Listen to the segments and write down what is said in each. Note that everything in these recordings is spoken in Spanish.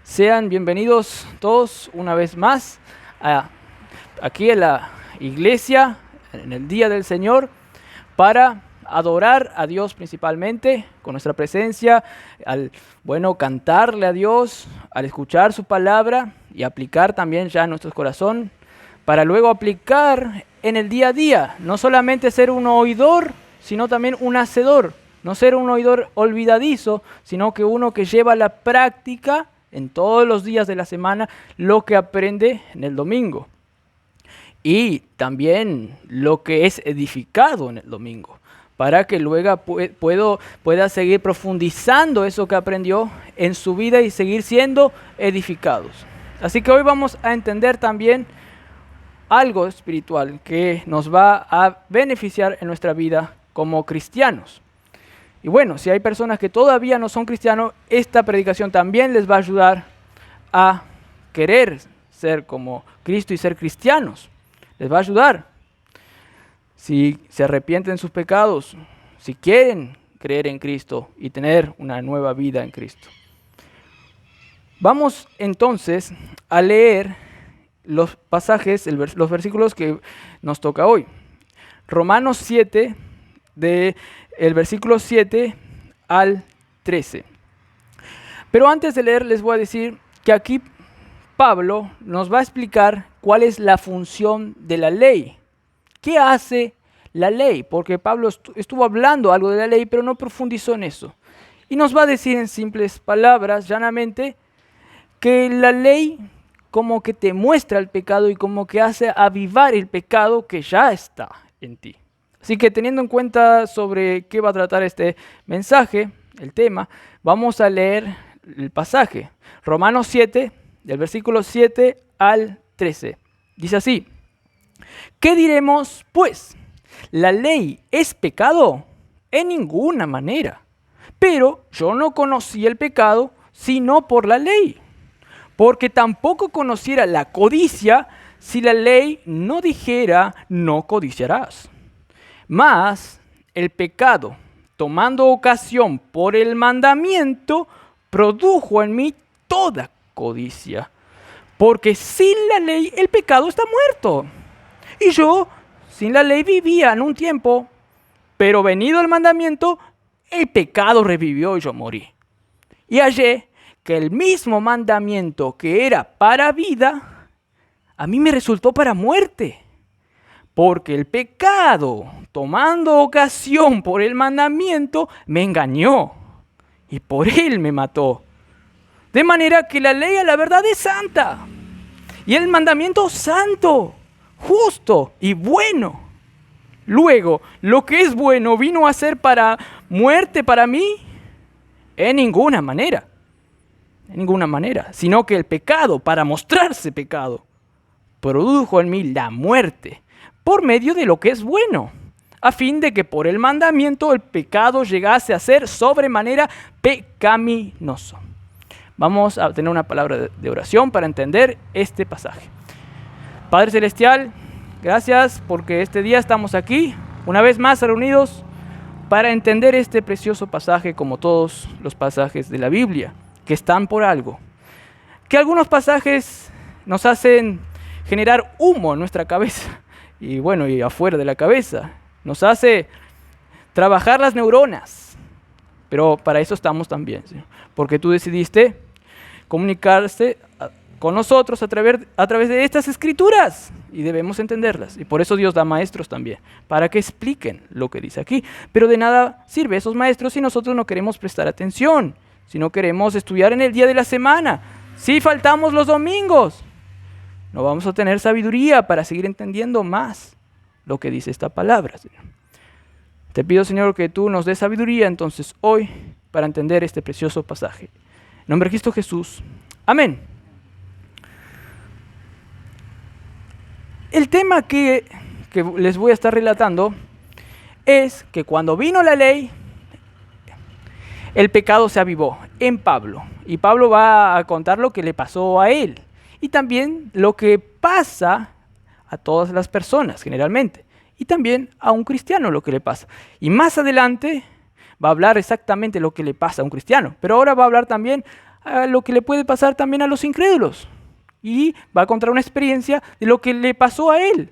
Sean bienvenidos todos una vez más aquí en la iglesia, en el Día del Señor, para adorar a Dios principalmente con nuestra presencia, al cantarle a Dios, al escuchar su palabra y aplicar también ya en nuestro corazón, para luego aplicar en el día a día, no solamente ser un oidor, sino también un hacedor, no ser un oidor olvidadizo, sino que uno que lleva a la práctica en todos los días de la semana lo que aprende en el domingo. Y también lo que es edificado en el domingo, para que luego pueda seguir profundizando eso que aprendió en su vida y seguir siendo edificados. Así que hoy vamos a entender también algo espiritual que nos va a beneficiar en nuestra vida como cristianos. Y bueno, si hay personas que todavía no son cristianos, esta predicación también les va a ayudar a querer ser como Cristo y ser cristianos. Les va a ayudar. Si se arrepienten de sus pecados, si quieren creer en Cristo y tener una nueva vida en Cristo. Vamos entonces a leer los pasajes, los versículos que nos toca hoy. Romanos 7, del versículo 7 al 13. Pero antes de leer les voy a decir que aquí Pablo nos va a explicar cuál es la función de la ley. ¿Qué hace la ley? Porque Pablo estuvo hablando algo de la ley, pero no profundizó en eso. Y nos va a decir en simples palabras, llanamente, que la ley como que te muestra el pecado y como que hace avivar el pecado que ya está en ti. Así que teniendo en cuenta sobre qué va a tratar este mensaje, el tema, vamos a leer el pasaje. Romanos 7, del versículo 7 al 13. Dice así: ¿qué diremos pues? ¿La ley es pecado? En ninguna manera. Pero yo no conocí el pecado sino por la ley. Porque tampoco conociera la codicia si la ley no dijera no codiciarás. Mas el pecado, tomando ocasión por el mandamiento, produjo en mí toda codicia. Porque sin la ley el pecado está muerto. Y yo sin la ley vivía en un tiempo, pero venido el mandamiento, el pecado revivió y yo morí. Y hallé que el mismo mandamiento que era para vida, a mí me resultó para muerte. Porque el pecado, tomando ocasión por el mandamiento, me engañó y por él me mató. De manera que la ley a la verdad es santa y el mandamiento santo, justo y bueno. Luego, lo que es bueno vino a ser para muerte para mí en ninguna manera, sino que el pecado, para mostrarse pecado, produjo en mí la muerte por medio de lo que es bueno, a fin de que por el mandamiento el pecado llegase a ser sobremanera pecaminoso. Vamos a tener una palabra de oración para entender este pasaje. Padre Celestial, gracias porque este día estamos aquí, una vez más reunidos, para entender este precioso pasaje como todos los pasajes de la Biblia, que están por algo. Que algunos pasajes nos hacen generar humo en nuestra cabeza, y afuera de la cabeza. Nos hace trabajar las neuronas. Pero para eso estamos también, ¿sí? Porque tú decidiste comunicarse con nosotros a través de estas escrituras. Y debemos entenderlas. Y por eso Dios da maestros también, para que expliquen lo que dice aquí. Pero de nada sirve esos maestros si nosotros no queremos prestar atención, si no queremos estudiar en el día de la semana, si faltamos los domingos. No vamos a tener sabiduría para seguir entendiendo más lo que dice esta palabra, Señor. Te pido, Señor, que tú nos des sabiduría entonces hoy para entender este precioso pasaje. En nombre de Cristo Jesús. Amén. El tema que les voy a estar relatando es que cuando vino la ley, el pecado se avivó en Pablo. Y Pablo va a contar lo que le pasó a él. Y también lo que pasa a todas las personas generalmente. Y también a un cristiano lo que le pasa. Y más adelante va a hablar exactamente lo que le pasa a un cristiano. Pero ahora va a hablar también a lo que le puede pasar también a los incrédulos. Y va a contar una experiencia de lo que le pasó a él.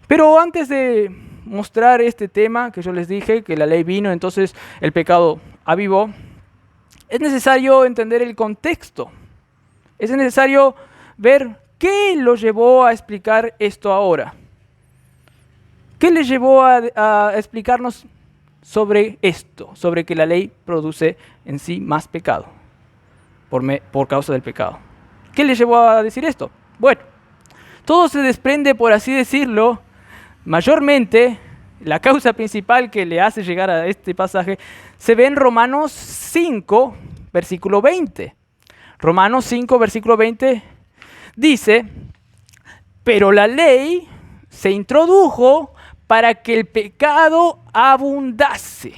Pero antes de mostrar este tema que yo les dije, que la ley vino, entonces el pecado avivó, es necesario entender el contexto. Es necesario ver qué lo llevó a explicar esto ahora. ¿Qué le llevó a explicarnos sobre esto? Sobre que la ley produce en sí más pecado por causa del pecado. ¿Qué le llevó a decir esto? Bueno, todo se desprende, por así decirlo, mayormente, la causa principal que le hace llegar a este pasaje se ve en Romanos 5, versículo 20. Romanos 5, versículo 20 dice: pero la ley se introdujo para que el pecado abundase.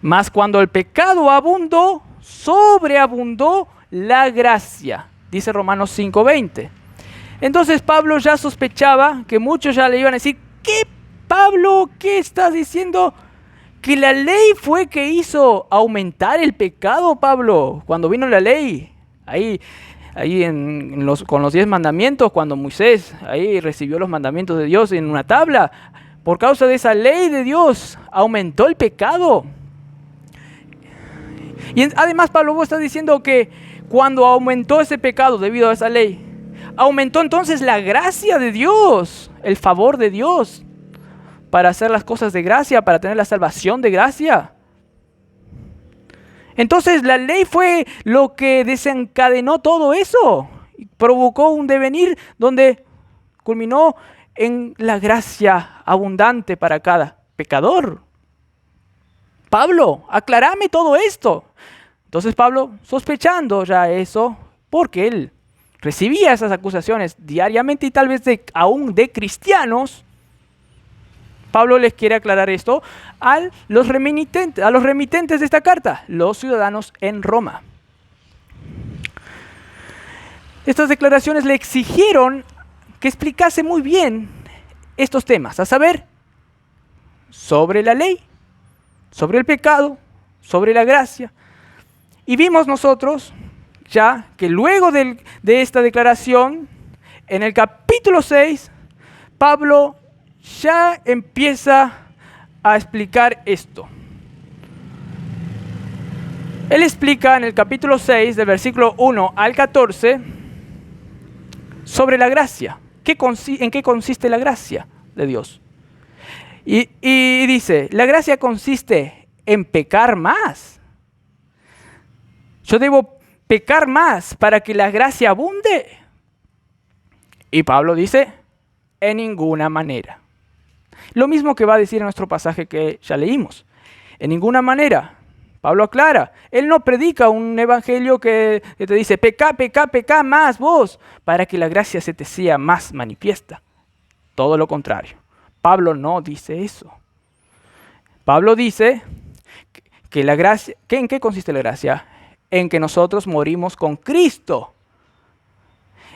Mas cuando el pecado abundó, sobreabundó la gracia. Dice Romanos 5, 20. Entonces Pablo ya sospechaba que muchos ya le iban a decir: ¿qué, Pablo? ¿Qué estás diciendo? ¿Que la ley fue que hizo aumentar el pecado, Pablo? Cuando vino la ley, ahí con los 10 mandamientos, cuando Moisés ahí recibió los mandamientos de Dios en una tabla, por causa de esa ley de Dios, aumentó el pecado. Y además Pablo, vos estás diciendo que cuando aumentó ese pecado debido a esa ley, aumentó entonces la gracia de Dios, el favor de Dios, para hacer las cosas de gracia, para tener la salvación de gracia. Entonces la ley fue lo que desencadenó todo eso, provocó un devenir donde culminó en la gracia abundante para cada pecador. Pablo, aclárame todo esto. Entonces Pablo, sospechando ya eso, porque él recibía esas acusaciones diariamente y tal vez aún de cristianos, Pablo les quiere aclarar esto a los remitentes de esta carta, los ciudadanos en Roma. Estas declaraciones le exigieron que explicase muy bien estos temas, a saber, sobre la ley, sobre el pecado, sobre la gracia. Y vimos nosotros ya que luego de esta declaración, en el capítulo 6, Pablo ya empieza a explicar esto. Él explica en el capítulo 6, del versículo 1 al 14, sobre la gracia. ¿En qué consiste la gracia de Dios? Y dice, la gracia consiste en pecar más. Yo debo pecar más para que la gracia abunde. Y Pablo dice, en ninguna manera. Lo mismo que va a decir en nuestro pasaje que ya leímos. En ninguna manera. Pablo aclara, él no predica un evangelio que te dice, peca más vos, para que la gracia se te sea más manifiesta. Todo lo contrario. Pablo no dice eso. Pablo dice que la gracia, ¿en qué consiste la gracia? En que nosotros morimos con Cristo.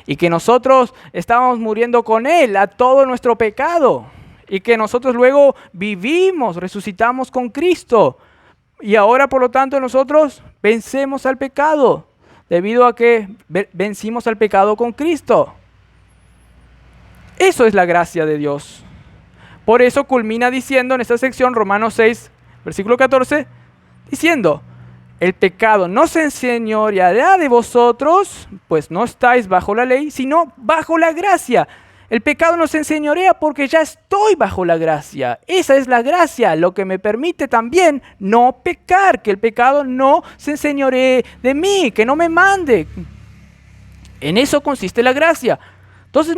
Y que nosotros estábamos muriendo con Él a todo nuestro pecado. Y que nosotros luego vivimos, resucitamos con Cristo. Y ahora, por lo tanto, nosotros vencemos al pecado, debido a que vencimos al pecado con Cristo. Eso es la gracia de Dios. Por eso culmina diciendo en esta sección, Romanos 6, versículo 14, diciendo, el pecado no se enseñoreará de vosotros, pues no estáis bajo la ley, sino bajo la gracia. El pecado no se enseñorea porque ya estoy bajo la gracia. Esa es la gracia, lo que me permite también no pecar, que el pecado no se enseñoree de mí, que no me mande. En eso consiste la gracia. Entonces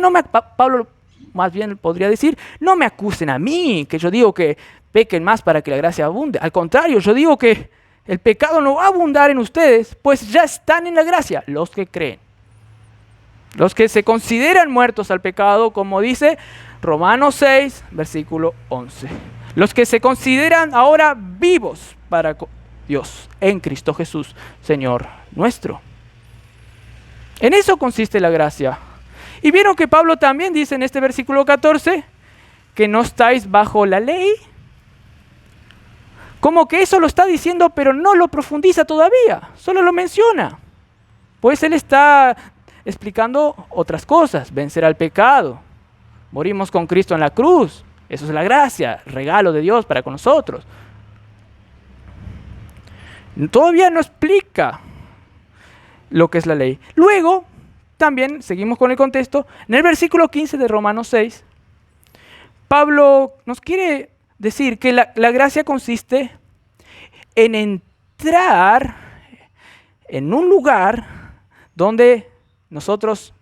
Pablo más bien podría decir, no me acusen a mí, que yo digo que pequen más para que la gracia abunde. Al contrario, yo digo que el pecado no va a abundar en ustedes, pues ya están en la gracia, los que creen. Los que se consideran muertos al pecado, como dice Romanos 6, versículo 11. Los que se consideran ahora vivos para Dios en Cristo Jesús, Señor nuestro. En eso consiste la gracia. Y vieron que Pablo también dice en este versículo 14 que no estáis bajo la ley. Como que eso lo está diciendo, pero no lo profundiza todavía, solo lo menciona. Pues él está explicando otras cosas: vencer al pecado, morimos con Cristo en la cruz, eso es la gracia, regalo de Dios para con nosotros. Todavía no explica lo que es la ley. Luego, también seguimos con el contexto, en el versículo 15 de Romanos 6, Pablo nos quiere decir que la gracia consiste en entrar en un lugar donde nosotros,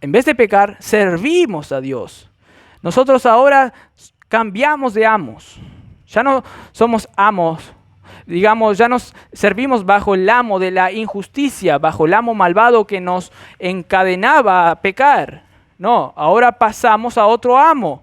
en vez de pecar, servimos a Dios. Nosotros ahora cambiamos de amos. Ya no somos amos, digamos, ya nos servimos bajo el amo de la injusticia, bajo el amo malvado que nos encadenaba a pecar. No, ahora pasamos a otro amo.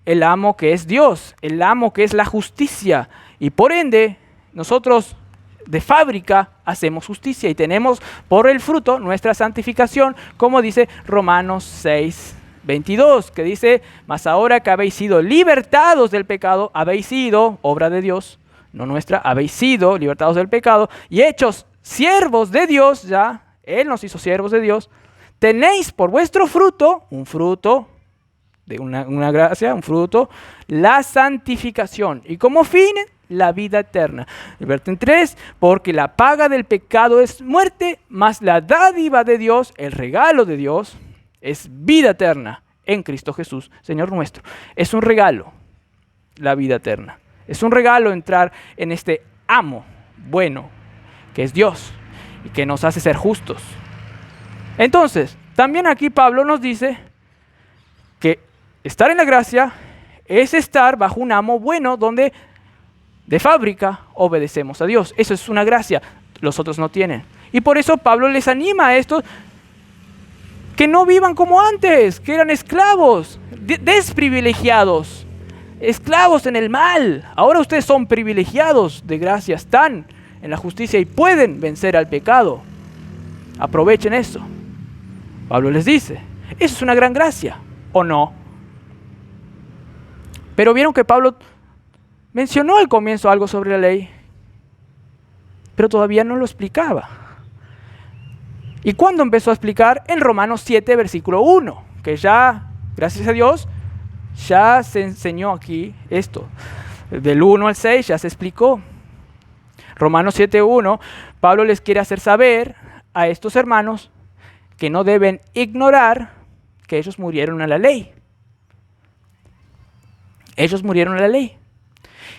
El amo que es Dios, el amo que es la justicia. Y por ende, nosotros de fábrica hacemos justicia y tenemos por el fruto nuestra santificación, como dice Romanos 6:22, que dice: mas ahora que habéis sido libertados del pecado, habéis sido, obra de Dios, no nuestra, habéis sido libertados del pecado y hechos siervos de Dios, ya, Él nos hizo siervos de Dios, tenéis por vuestro fruto, un fruto de una gracia, un fruto, la santificación, y como fin, la vida eterna. El 3, porque la paga del pecado es muerte, mas la dádiva de Dios, el regalo de Dios, es vida eterna en Cristo Jesús, Señor nuestro. Es un regalo, la vida eterna. Es un regalo entrar en este amo bueno, que es Dios, y que nos hace ser justos. Entonces, también aquí Pablo nos dice que estar en la gracia es estar bajo un amo bueno donde de fábrica obedecemos a Dios. Eso es una gracia, los otros no tienen. Y por eso Pablo les anima a estos que no vivan como antes, que eran esclavos, desprivilegiados, esclavos en el mal. Ahora ustedes son privilegiados de gracia, están en la justicia y pueden vencer al pecado. Aprovechen eso. Pablo les dice, eso es una gran gracia, ¿o no? Pero vieron que Pablo mencionó al comienzo algo sobre la ley, pero todavía no lo explicaba. ¿Y cuándo empezó a explicar? En Romanos 7, versículo 1, que ya, gracias a Dios, ya se enseñó aquí esto. Del 1 al 6 ya se explicó. Romanos 7, 1, Pablo les quiere hacer saber a estos hermanos que no deben ignorar que ellos murieron a la ley. Ellos murieron a la ley.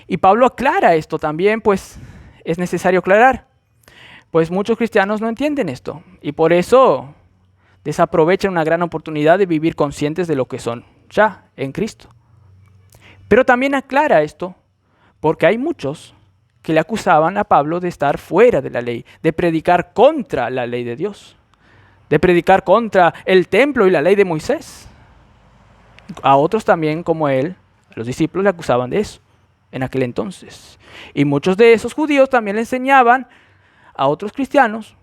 Y Pablo aclara esto también, pues es necesario aclarar. Pues muchos cristianos no entienden esto y por eso desaprovechan una gran oportunidad de vivir conscientes de lo que son ya en Cristo. Pero también aclara esto porque hay muchos que le acusaban a Pablo de estar fuera de la ley, de predicar contra la ley de Dios, de predicar contra el templo y la ley de Moisés. A otros también como él, los discípulos, le acusaban de eso en aquel entonces. Y muchos de esos judíos también le enseñaban a otros cristianos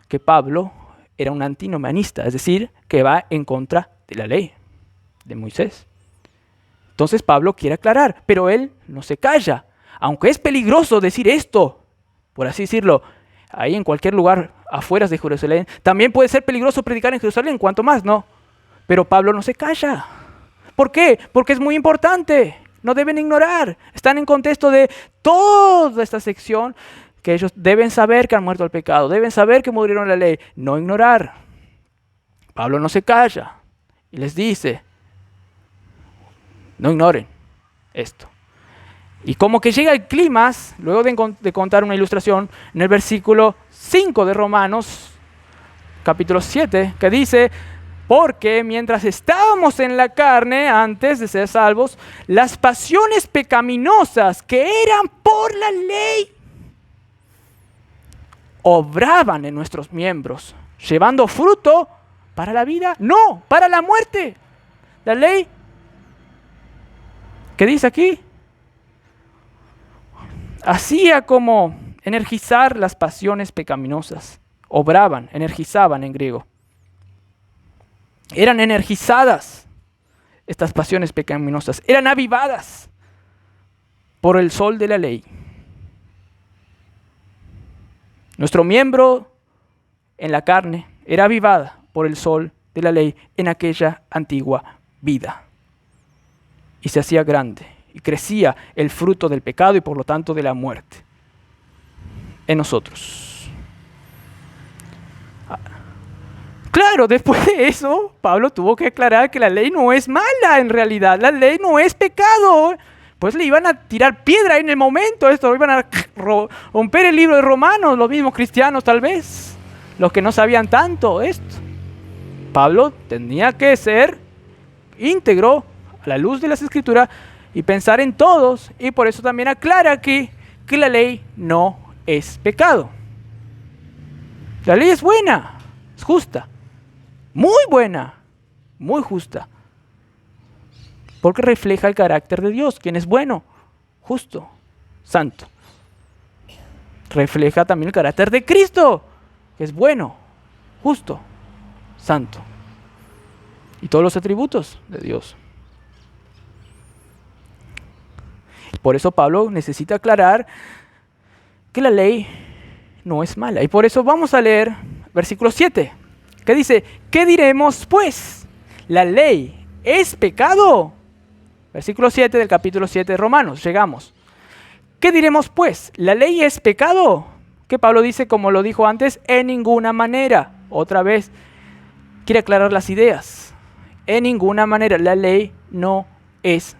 que Pablo era un antinomianista, es decir, que va en contra de la ley de Moisés. Entonces Pablo quiere aclarar, pero él no se calla. Aunque es peligroso decir esto, por así decirlo, ahí en cualquier lugar afuera de Jerusalén, también puede ser peligroso predicar en Jerusalén, cuanto más, ¿no? Pero Pablo no se calla. ¿Por qué? Porque es muy importante. No deben ignorar. Están en contexto de toda esta sección que ellos deben saber que han muerto al pecado, deben saber que murieron la ley, no ignorar. Pablo no se calla y les dice, no ignoren esto. Y como que llega el clímax, luego de contar una ilustración, en el versículo 5 de Romanos, capítulo 7, que dice, porque mientras estábamos en la carne, antes de ser salvos, las pasiones pecaminosas que eran por la ley, obraban en nuestros miembros, llevando fruto para la vida, no, para la muerte. La ley, ¿qué dice aquí? Hacía como energizar las pasiones pecaminosas. Obraban, energizaban en griego. Eran energizadas estas pasiones pecaminosas, eran avivadas. por el sol de la ley. Nuestro miembro en la carne era avivada por el sol de la ley en aquella antigua vida. Y se hacía grande y crecía el fruto del pecado y por lo tanto de la muerte en nosotros. Claro, después de eso, Pablo tuvo que aclarar que la ley no es mala en realidad, la ley no es pecado. Pues le iban a tirar piedra en el momento, lo iban a romper el libro de Romanos, los mismos cristianos tal vez, los que no sabían tanto esto. Pablo tenía que ser íntegro a la luz de las Escrituras y pensar en todos, y por eso también aclara aquí que la ley no es pecado. La ley es buena, es justa, muy buena, muy justa. Porque refleja el carácter de Dios, quien es bueno, justo, santo. Refleja también el carácter de Cristo, que es bueno, justo, santo. Y todos los atributos de Dios. Por eso Pablo necesita aclarar que la ley no es mala. Y por eso vamos a leer versículo 7, que dice, ¿qué diremos pues? ¿La ley es pecado? Versículo 7 del capítulo 7 de Romanos, llegamos. ¿Qué diremos pues? ¿La ley es pecado? Que Pablo dice, como lo dijo antes, en ninguna manera. Otra vez, quiere aclarar las ideas. En ninguna manera, la ley no es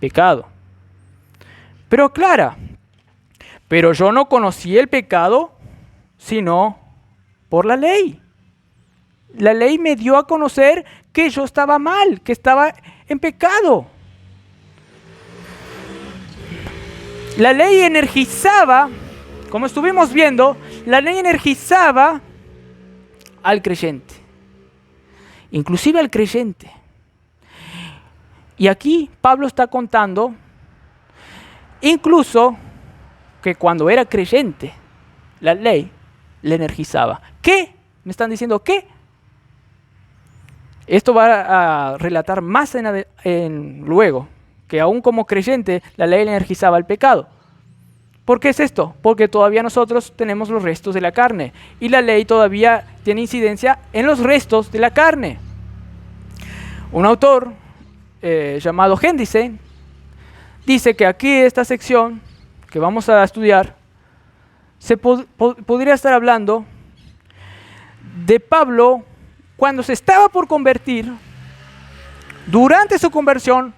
pecado. Pero aclara, pero yo no conocí el pecado, sino por la ley. La ley me dio a conocer que yo estaba mal, que estaba en pecado. La ley energizaba, como estuvimos viendo, la ley energizaba al creyente, inclusive al creyente. Y aquí Pablo está contando, incluso que cuando era creyente, la ley le energizaba. ¿Qué? ¿Me están diciendo qué? Esto va a relatar más luego, que aún como creyente la ley le energizaba el pecado. ¿Por qué es esto? Porque todavía nosotros tenemos los restos de la carne y la ley todavía tiene incidencia en los restos de la carne. Un autor llamado Hendriksen dice que aquí esta sección que vamos a estudiar se podría estar hablando de Pablo cuando se estaba por convertir, durante su conversión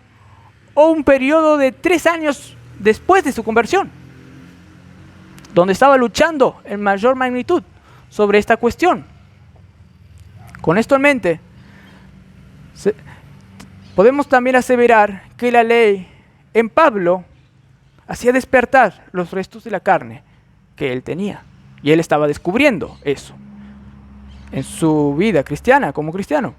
o un periodo de 3 años después de su conversión, donde estaba luchando en mayor magnitud sobre esta cuestión. Con esto en mente, podemos también aseverar que la ley en Pablo hacía despertar los restos de la carne que él tenía. Y él estaba descubriendo eso en su vida cristiana, como cristiano.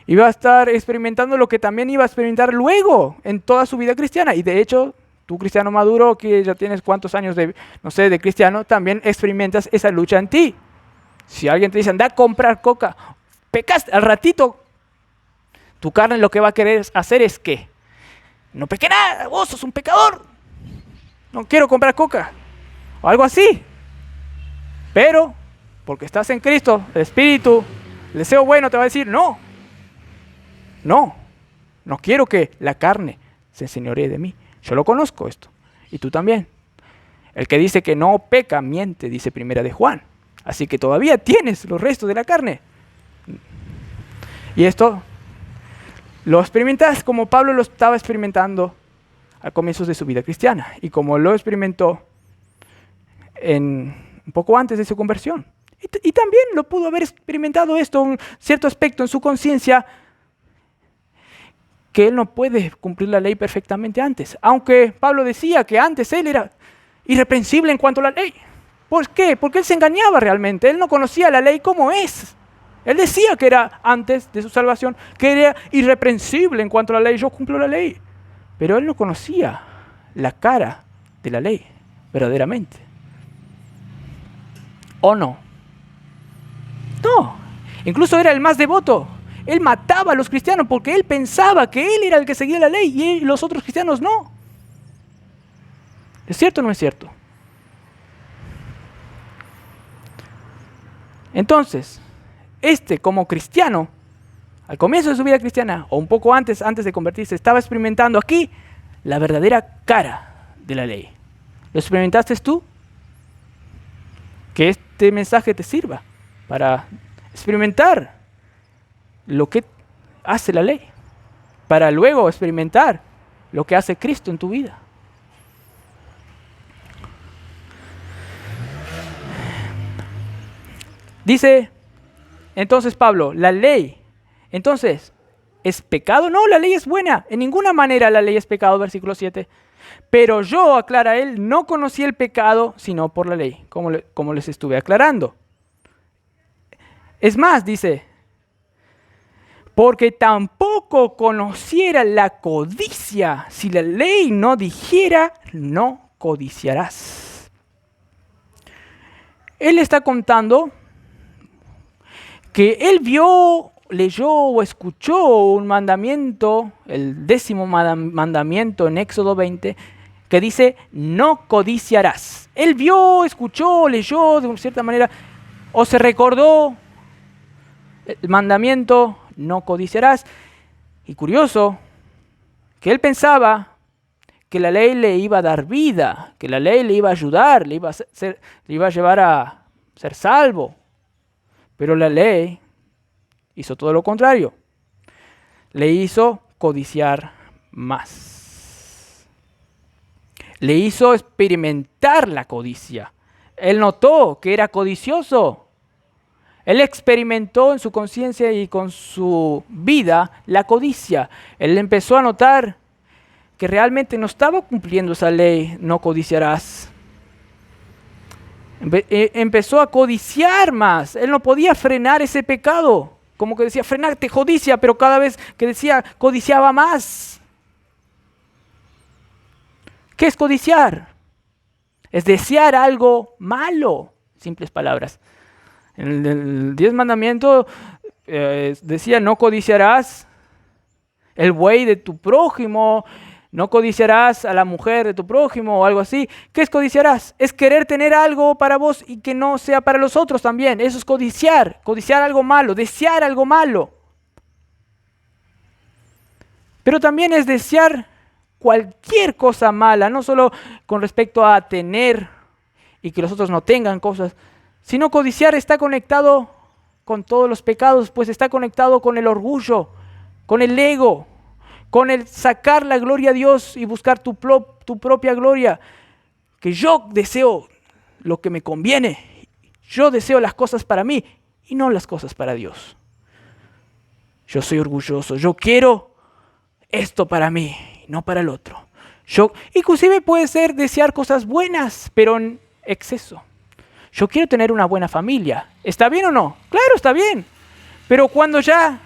Iba a estar experimentando lo que también iba a experimentar luego en toda su vida cristiana. Y de hecho, tú cristiano maduro, que ya tienes cuántos años de cristiano, también experimentas esa lucha en ti. Si alguien te dice, anda a comprar coca, pecaste, al ratito, tu carne lo que va a querer hacer es que no peque nada, vos sos un pecador, no quiero comprar coca, o algo así. Pero, porque estás en Cristo, el Espíritu, el deseo bueno te va a decir, no quiero que la carne se enseñoree de mí. Yo lo conozco esto, y tú también. El que dice que no peca, miente, dice Primera de Juan. Así que todavía tienes los restos de la carne. Y esto lo experimentas como Pablo lo estaba experimentando a comienzos de su vida cristiana, y como lo experimentó un poco antes de su conversión. Y también lo pudo haber experimentado esto, un cierto aspecto en su conciencia, que él no puede cumplir la ley perfectamente antes. Aunque Pablo decía que antes él era irreprensible en cuanto a la ley. ¿Por qué? Porque él se engañaba realmente. Él no conocía la ley como es. Él decía que era antes de su salvación, que era irreprensible en cuanto a la ley. Yo cumplo la ley. Pero él no conocía la cara de la ley verdaderamente. ¿O no? No. Incluso era el más devoto. Él mataba a los cristianos porque él pensaba que él era el que seguía la ley y los otros cristianos no. ¿Es cierto o no es cierto? Entonces, como cristiano, al comienzo de su vida cristiana, o un poco antes de convertirse, estaba experimentando aquí la verdadera cara de la ley. ¿Lo experimentaste tú? Que este mensaje te sirva para experimentar lo que hace la ley, para luego experimentar lo que hace Cristo en tu vida. Dice entonces Pablo, la ley, entonces, ¿es pecado? No, la ley es buena. En ninguna manera la ley es pecado, versículo 7. Pero yo, aclara él, no conocí el pecado sino por la ley, como les estuve aclarando. Es más, dice, porque tampoco conociera la codicia si la ley no dijera, no codiciarás. Él está contando que él vio, leyó o escuchó un mandamiento, el 10º mandamiento en Éxodo 20, que dice, no codiciarás. Él vio, escuchó, leyó de cierta manera, o se recordó el mandamiento, no codiciarás. Y curioso, que él pensaba que la ley le iba a dar vida, que la ley le iba a ayudar, le iba a llevar a ser salvo. Pero la ley hizo todo lo contrario. Le hizo codiciar más. Le hizo experimentar la codicia. Él notó que era codicioso. Él experimentó en su conciencia y con su vida la codicia. Él empezó a notar que realmente no estaba cumpliendo esa ley, no codiciarás. Empezó a codiciar más. Él no podía frenar ese pecado. Como que decía, frenate, codicia, pero cada vez que decía, codiciaba más. ¿Qué es codiciar? Es desear algo malo. Simples palabras. En el 10 mandamiento decía, no codiciarás el buey de tu prójimo, no codiciarás a la mujer de tu prójimo o algo así. ¿Qué es codiciarás? Es querer tener algo para vos y que no sea para los otros también. Eso es codiciar algo malo, desear algo malo. Pero también es desear cualquier cosa mala, no solo con respecto a tener y que los otros no tengan cosas, sino codiciar está conectado con todos los pecados, pues está conectado con el orgullo, con el ego, con el sacar la gloria a Dios y buscar tu propia gloria. Que yo deseo lo que me conviene, yo deseo las cosas para mí y no las cosas para Dios. Yo soy orgulloso, yo quiero esto para mí, no para el otro. Inclusive puede ser desear cosas buenas, pero en exceso. Yo quiero tener una buena familia. ¿Está bien o no? Claro, está bien. Pero cuando ya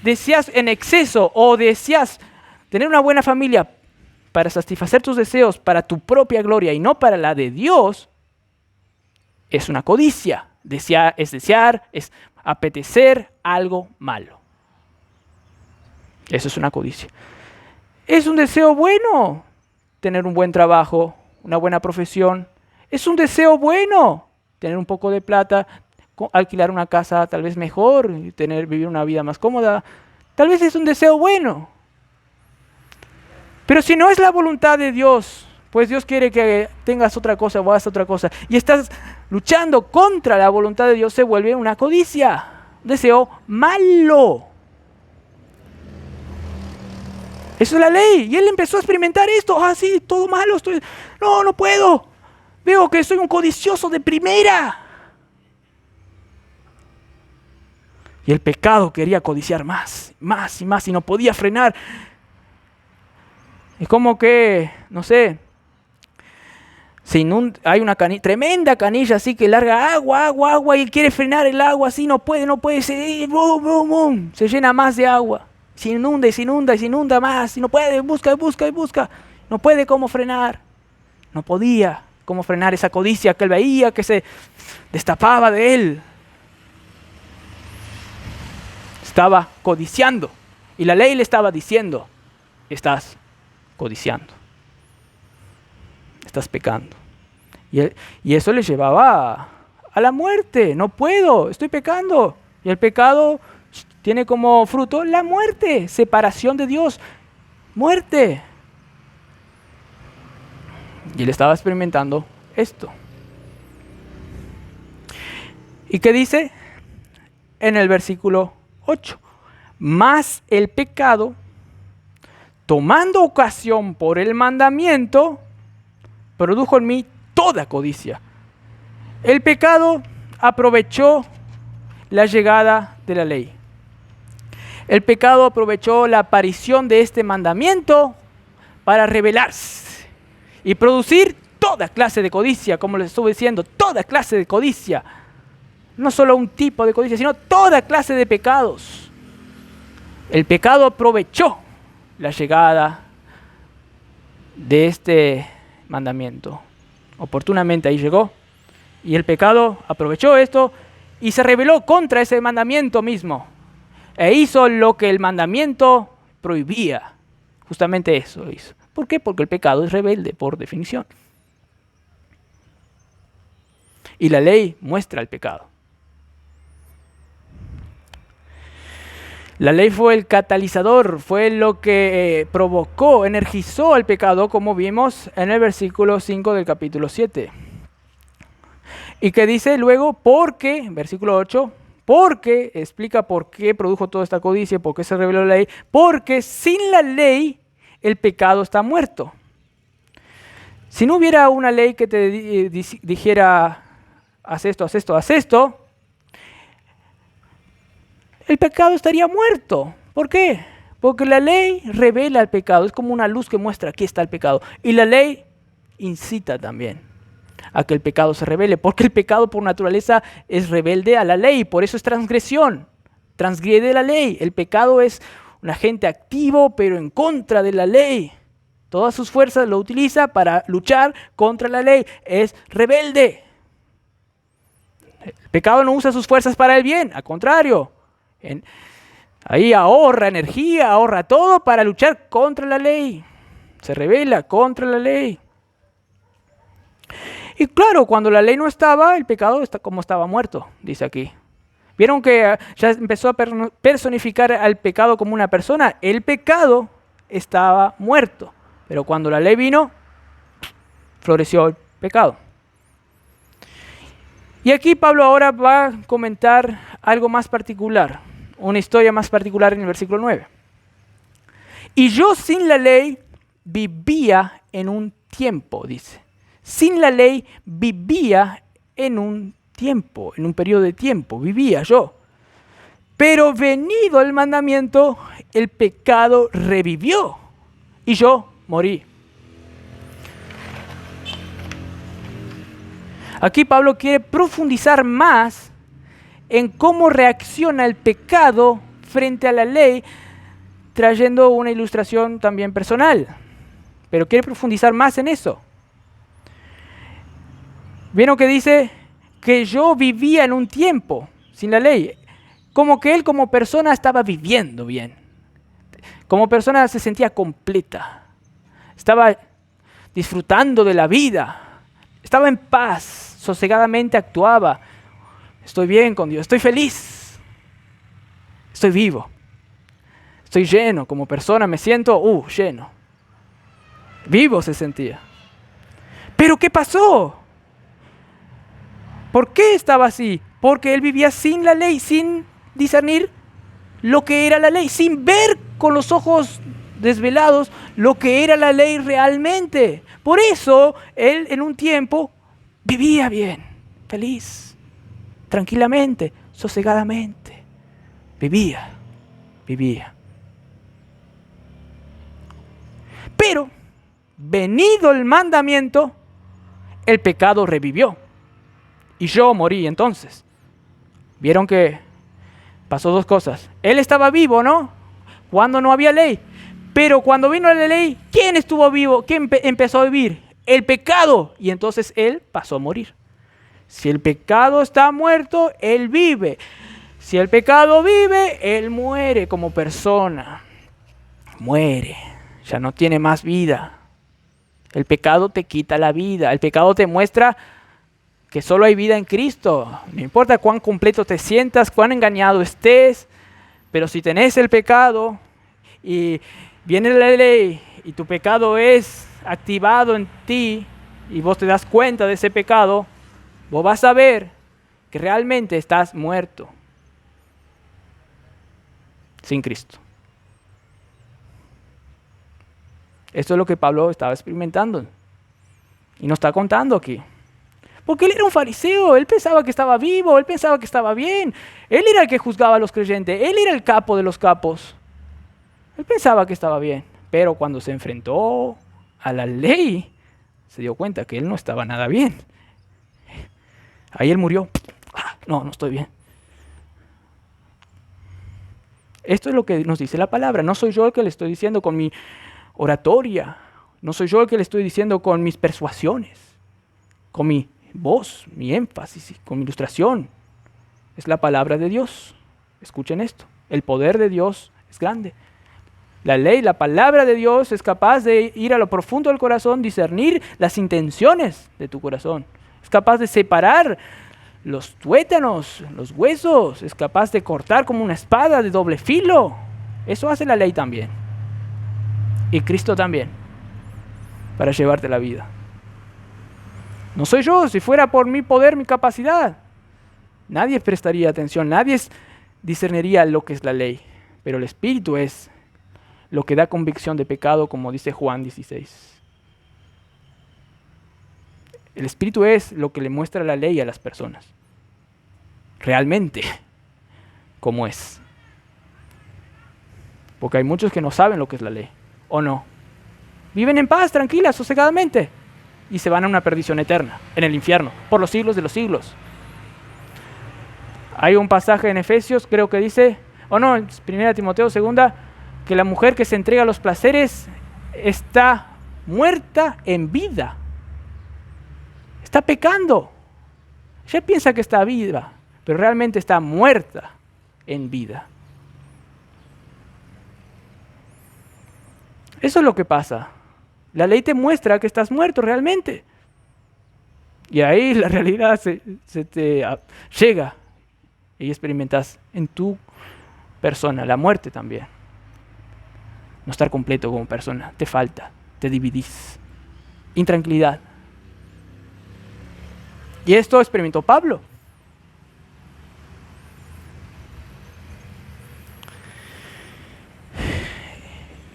deseas en exceso o deseas tener una buena familia para satisfacer tus deseos para tu propia gloria y no para la de Dios, es una codicia. Desear, es apetecer algo malo. Eso es una codicia. Es un deseo bueno tener un buen trabajo, una buena profesión. Es un deseo bueno tener un poco de plata, alquilar una casa tal vez mejor, vivir una vida más cómoda. Tal vez es un deseo bueno. Pero si no es la voluntad de Dios, pues Dios quiere que tengas otra cosa o hagas otra cosa, y estás luchando contra la voluntad de Dios, se vuelve una codicia, un deseo malo. Eso es la ley. Y él empezó a experimentar esto. Sí, todo malo. No puedo. Veo que soy un codicioso de primera. Y el pecado quería codiciar más y más y no podía frenar. Es como que, no sé, hay una tremenda canilla así que larga agua y él quiere frenar el agua así, no puede, se llena más de agua. Se inunda más y no puede, busca. No puede cómo frenar. No podía cómo frenar esa codicia que él veía que se destapaba de él. Estaba codiciando y la ley le estaba diciendo, estás codiciando. estás pecando. Y eso le llevaba a la muerte. No puedo, estoy pecando. Y el pecado tiene como fruto la muerte, separación de Dios, muerte. Y él estaba experimentando esto. ¿Y qué dice? En el versículo 8. Mas el pecado, tomando ocasión por el mandamiento, produjo en mí toda codicia. El pecado aprovechó la llegada de la ley. El pecado aprovechó la aparición de este mandamiento para rebelarse y producir toda clase de codicia, como les estuve diciendo, toda clase de codicia. No solo un tipo de codicia, sino toda clase de pecados. El pecado aprovechó la llegada de este mandamiento. Oportunamente ahí llegó. Y el pecado aprovechó esto y se rebeló contra ese mandamiento mismo. E hizo lo que el mandamiento prohibía. Justamente eso hizo. ¿Por qué? Porque el pecado es rebelde por definición. Y la ley muestra el pecado. La ley fue el catalizador, fue lo que provocó, energizó el pecado, como vimos en el versículo 5 del capítulo 7. Y que dice luego, porque, versículo 8, porque, explica por qué produjo toda esta codicia, por qué se reveló la ley, porque sin la ley el pecado está muerto. Si no hubiera una ley que te dijera, haz esto, haz esto, haz esto, el pecado estaría muerto. ¿Por qué? Porque la ley revela el pecado, es como una luz que muestra aquí está el pecado. Y la ley incita también a que el pecado se revele, porque el pecado por naturaleza es rebelde a la ley, por eso es transgresión, transgrede la ley. El pecado es un agente activo, pero en contra de la ley. Todas sus fuerzas lo utiliza para luchar contra la ley, es rebelde. El pecado no usa sus fuerzas para el bien, al contrario. Ahí ahorra energía, ahorra todo para luchar contra la ley. Se rebela contra la ley. Y claro, cuando la ley no estaba, el pecado como estaba muerto, dice aquí. ¿Vieron que ya empezó a personificar al pecado como una persona? El pecado estaba muerto. Pero cuando la ley vino, floreció el pecado. Y aquí Pablo ahora va a comentar algo más particular. Una historia más particular en el versículo 9. Y yo sin la ley vivía en un tiempo, dice. Sin la ley vivía en un tiempo, en un periodo de tiempo, vivía yo. Pero venido el mandamiento, el pecado revivió y yo morí. Aquí Pablo quiere profundizar más en cómo reacciona el pecado frente a la ley, trayendo una ilustración también personal. Pero quiere profundizar más en eso. ¿Vieron que dice que yo vivía en un tiempo sin la ley? Como que él como persona estaba viviendo bien. Como persona se sentía completa. Estaba disfrutando de la vida. Estaba en paz, sosegadamente actuaba. Estoy bien con Dios, estoy feliz, estoy vivo, estoy lleno como persona, me siento lleno. Vivo se sentía. ¿Pero qué pasó? ¿Por qué estaba así? Porque él vivía sin la ley, sin discernir lo que era la ley, sin ver con los ojos desvelados lo que era la ley realmente. Por eso él en un tiempo vivía bien, feliz. Tranquilamente, sosegadamente, vivía. Pero, venido el mandamiento, el pecado revivió. Y yo morí entonces. Vieron que pasó dos cosas. Él estaba vivo, ¿no? Cuando no había ley. Pero cuando vino la ley, ¿quién estuvo vivo? ¿Quién empezó a vivir? El pecado. Y entonces él pasó a morir. Si el pecado está muerto, él vive. Si el pecado vive, él muere como persona. Muere. Ya no tiene más vida. El pecado te quita la vida. El pecado te muestra que solo hay vida en Cristo. No importa cuán completo te sientas, cuán engañado estés, pero si tenés el pecado y viene la ley y tu pecado es activado en ti y vos te das cuenta de ese pecado, vos vas a ver que realmente estás muerto sin Cristo. Esto es lo que Pablo estaba experimentando y nos está contando aquí. Porque él era un fariseo, él pensaba que estaba vivo, él pensaba que estaba bien. Él era el que juzgaba a los creyentes, él era el capo de los capos. Él pensaba que estaba bien, pero cuando se enfrentó a la ley, se dio cuenta que él no estaba nada bien. Ahí él murió. No estoy bien. Esto es lo que nos dice la palabra. No soy yo el que le estoy diciendo con mi oratoria. No soy yo el que le estoy diciendo con mis persuasiones, con mi voz, mi énfasis, con mi ilustración. Es la palabra de Dios. Escuchen esto. El poder de Dios es grande. La ley, la palabra de Dios es capaz de ir a lo profundo del corazón, discernir las intenciones de tu corazón. Es capaz de separar los tuétanos, los huesos. Es capaz de cortar como una espada de doble filo. Eso hace la ley también. Y Cristo también, para llevarte la vida. No soy yo, si fuera por mi poder, mi capacidad, nadie prestaría atención, nadie discerniría lo que es la ley. Pero el Espíritu es lo que da convicción de pecado, como dice Juan 16. El Espíritu es lo que le muestra la ley a las personas. Realmente, cómo es. Porque hay muchos que no saben lo que es la ley, ¿o no? Viven en paz, tranquilas, sosegadamente, y se van a una perdición eterna, en el infierno, por los siglos de los siglos. Hay un pasaje en Efesios, creo que dice, en 1 Timoteo 2, que la mujer que se entrega a los placeres está muerta en vida. Está pecando. Ella piensa que está viva, pero realmente está muerta en vida. Eso es lo que pasa. La ley te muestra que estás muerto realmente. Y ahí la realidad se te llega y experimentas en tu persona la muerte también. No estar completo como persona, te falta, te dividís. Intranquilidad. Y esto experimentó Pablo.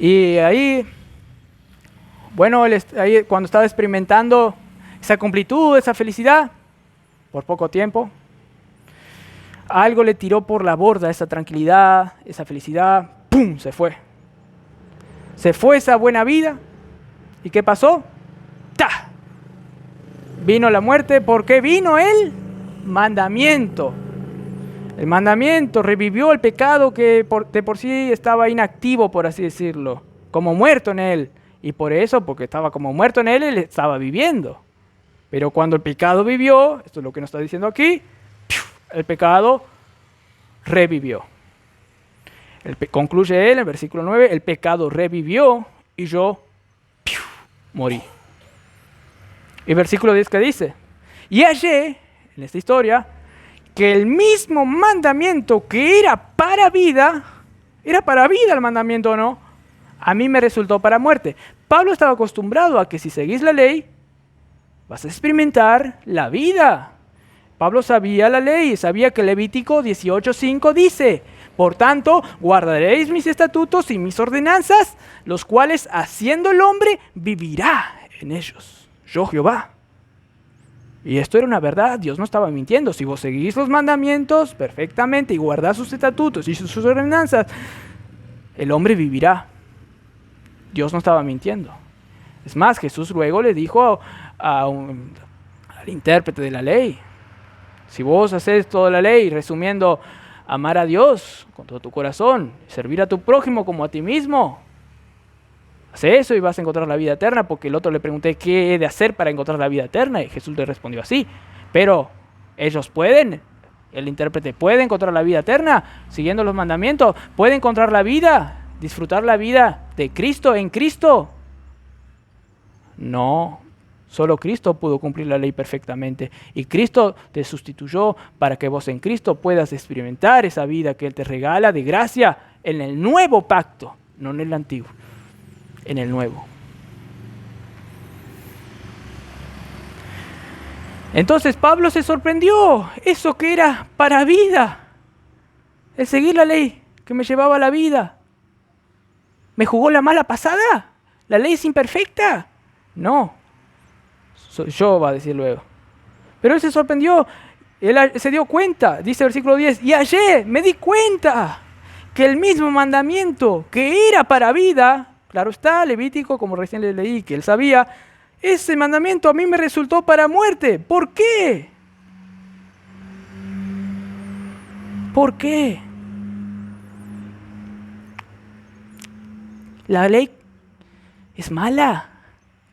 Y ahí, ahí cuando estaba experimentando esa completud, esa felicidad, por poco tiempo, algo le tiró por la borda esa tranquilidad, esa felicidad, ¡pum!, se fue. Se fue esa buena vida. ¿Y qué pasó? ¡Ta! Vino la muerte. ¿Por qué vino el mandamiento? El mandamiento revivió el pecado que de por sí estaba inactivo, por así decirlo, como muerto en él. Y por eso, porque estaba como muerto en él, él estaba viviendo. Pero cuando el pecado vivió, esto es lo que nos está diciendo aquí, el pecado revivió. Concluye él en el versículo 9, el pecado revivió y yo morí. Y el versículo 10 que dice, y hallé, en esta historia, que el mismo mandamiento que era para vida el mandamiento, ¿no? A mí me resultó para muerte. Pablo estaba acostumbrado a que si seguís la ley, vas a experimentar la vida. Pablo sabía la ley, sabía que Levítico 18:5 dice, por tanto, guardaréis mis estatutos y mis ordenanzas, los cuales haciendo el hombre vivirá en ellos. Yo Jehová. Y esto era una verdad, Dios no estaba mintiendo. Si vos seguís los mandamientos perfectamente y guardás sus estatutos y sus ordenanzas, el hombre vivirá. Dios no estaba mintiendo. Es más, Jesús luego le dijo al intérprete de la ley, si vos haces toda la ley, resumiendo, amar a Dios con todo tu corazón, servir a tu prójimo como a ti mismo, haz eso y vas a encontrar la vida eterna, porque el otro le pregunté qué he de hacer para encontrar la vida eterna y Jesús le respondió así, pero ellos pueden, el intérprete puede encontrar la vida eterna siguiendo los mandamientos, puede encontrar la vida, disfrutar la vida de Cristo en Cristo. No, solo Cristo pudo cumplir la ley perfectamente. Y Cristo te sustituyó para que vos en Cristo puedas experimentar esa vida que Él te regala de gracia en el nuevo pacto, no en el antiguo, en el nuevo. Entonces Pablo se sorprendió, eso que era para vida, el seguir la ley que me llevaba a la vida. ¿Me jugó la mala pasada? ¿La ley es imperfecta? No, soy yo, va a decir luego. Pero él se sorprendió, él se dio cuenta, dice el versículo 10, y ayer me di cuenta que el mismo mandamiento que era para vida, claro está, Levítico, como recién le leí, que él sabía, ese mandamiento a mí me resultó para muerte. ¿Por qué? ¿Por qué? La ley es mala.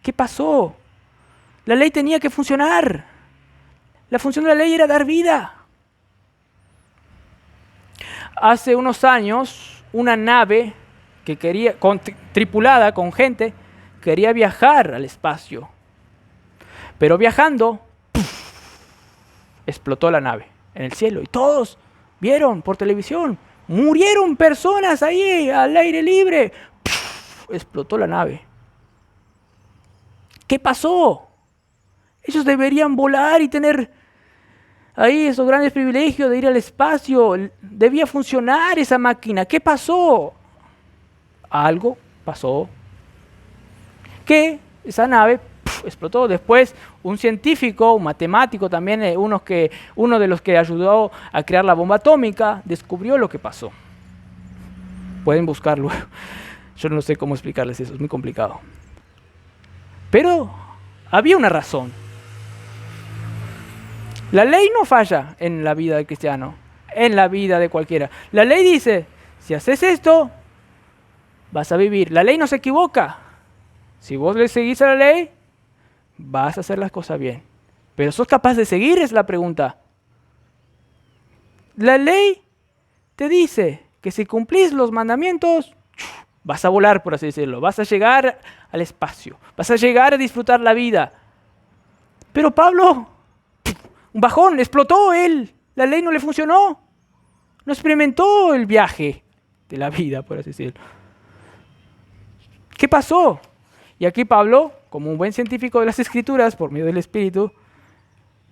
¿Qué pasó? La ley tenía que funcionar. La función de la ley era dar vida. Hace unos años, una nave que quería, tripulada con gente, quería viajar al espacio. Pero viajando, ¡puf!, explotó la nave en el cielo. Y todos vieron por televisión. Murieron personas ahí al aire libre. ¡Puf!, explotó la nave. ¿Qué pasó? Ellos deberían volar y tener ahí esos grandes privilegios de ir al espacio. Debía funcionar esa máquina. ¿Qué pasó? Algo pasó. Que esa nave explotó. Después un científico, un matemático también, uno de los que ayudó a crear la bomba atómica, descubrió lo que pasó. Pueden buscarlo. Yo no sé cómo explicarles eso, es muy complicado. Pero había una razón. La ley no falla en la vida del cristiano, en la vida de cualquiera. La ley dice, si haces esto, vas a vivir. La ley no se equivoca. Si vos le seguís a la ley, vas a hacer las cosas bien. Pero ¿sos capaz de seguir? Es la pregunta. La ley te dice que si cumplís los mandamientos, vas a volar, por así decirlo. Vas a llegar al espacio. Vas a llegar a disfrutar la vida. Pero Pablo, un bajón, explotó él. La ley no le funcionó. No experimentó el viaje de la vida, por así decirlo. ¿Qué pasó? Y aquí Pablo, como un buen científico de las Escrituras, por medio del Espíritu,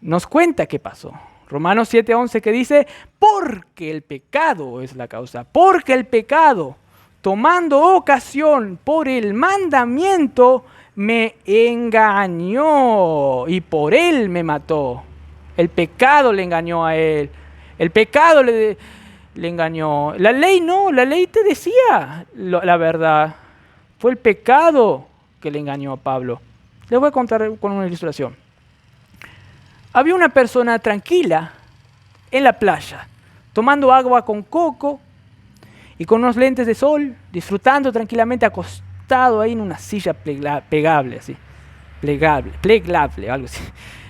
nos cuenta qué pasó. Romanos 7:11 que dice, porque el pecado es la causa, porque el pecado, tomando ocasión por el mandamiento, me engañó y por él me mató. El pecado le engañó a él, el pecado le engañó. La ley no, la ley te decía la verdad. Fue el pecado que le engañó a Pablo. Les voy a contar con una ilustración. Había una persona tranquila en la playa, tomando agua con coco y con unos lentes de sol, disfrutando tranquilamente acostado ahí en una silla plegable, así, plegable, algo así.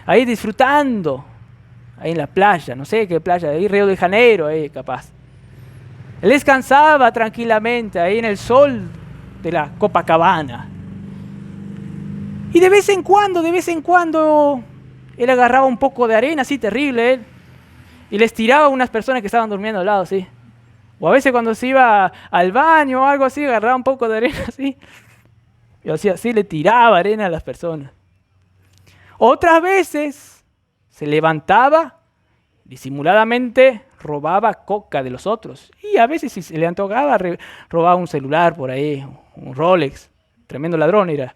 Ahí disfrutando, ahí en la playa, no sé qué playa, ahí Río de Janeiro, ahí capaz. Él descansaba tranquilamente ahí en el sol de la Copacabana. Y de vez en cuando, él agarraba un poco de arena, así terrible, y les tiraba a unas personas que estaban durmiendo al lado, así. O a veces cuando se iba al baño o algo así, agarraba un poco de arena, así. Y así le tiraba arena a las personas. Otras veces se levantaba, disimuladamente robaba coca de los otros. Y a veces si se le antojaba, robaba un celular por ahí, un Rolex. Tremendo ladrón era.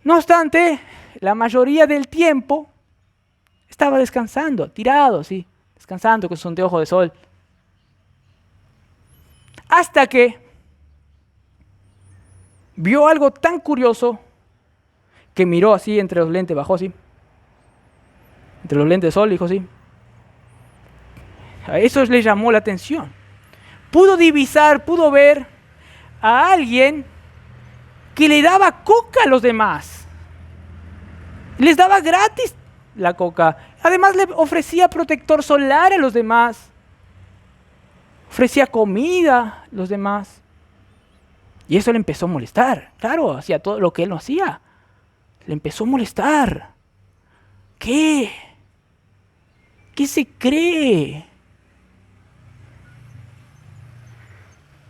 No obstante, la mayoría del tiempo estaba descansando, tirado, sí, descansando con su anteojo de sol. Hasta que vio algo tan curioso que miró así entre los lentes, bajó así, entre los lentes de sol, dijo así. A eso le llamó la atención. Pudo divisar, pudo ver a alguien que le daba coca a los demás. Les daba gratis la coca. Además le ofrecía protector solar a los demás. Ofrecía comida a los demás. Y eso le empezó a molestar. Claro, hacía todo lo que él no hacía. le empezó a molestar. ¿Qué? ¿Qué se cree?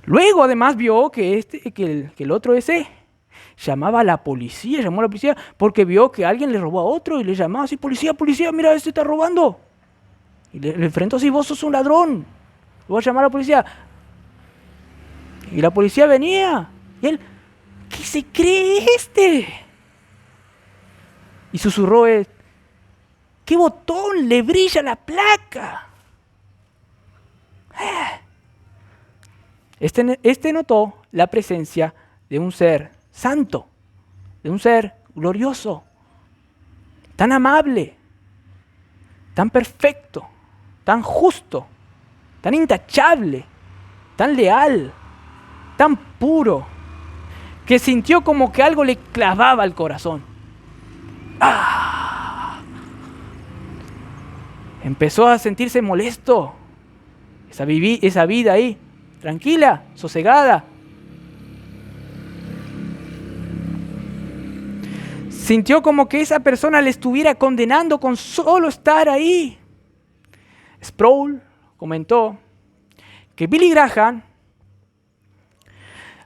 Luego además vio que el otro ese llamó a la policía porque vio que alguien le robó a otro y le llamaba así: policía, policía, mira, este está robando. Y le enfrentó así: vos sos un ladrón, voy a llamar a la policía. Y la policía venía y él: ¿qué se cree este? Y susurró: ¿qué botón le brilla la placa? Este notó la presencia de un ser santo, de un ser glorioso, tan amable, tan perfecto, tan justo, tan intachable, tan leal, tan puro, que sintió como que algo le clavaba al corazón. ¡Ah! Empezó a sentirse molesto. Esa vida ahí, tranquila, sosegada. Sintió como que esa persona le estuviera condenando con solo estar ahí. Sproul comentó que Billy Graham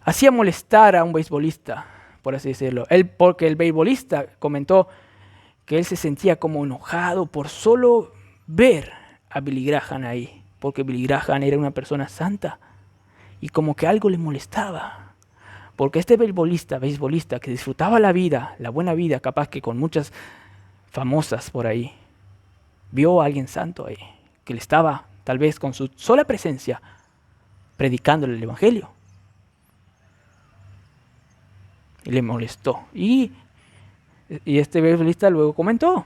hacía molestar a un beisbolista, por así decirlo. Porque el beisbolista comentó que él se sentía como enojado por solo ver a Billy Graham ahí, porque Billy Graham era una persona santa y como que algo le molestaba. Porque este beisbolista que disfrutaba la vida, la buena vida, capaz que con muchas famosas por ahí, vio a alguien santo ahí, que le estaba, tal vez con su sola presencia, predicándole el evangelio. Y le molestó. Y este beisbolista luego comentó,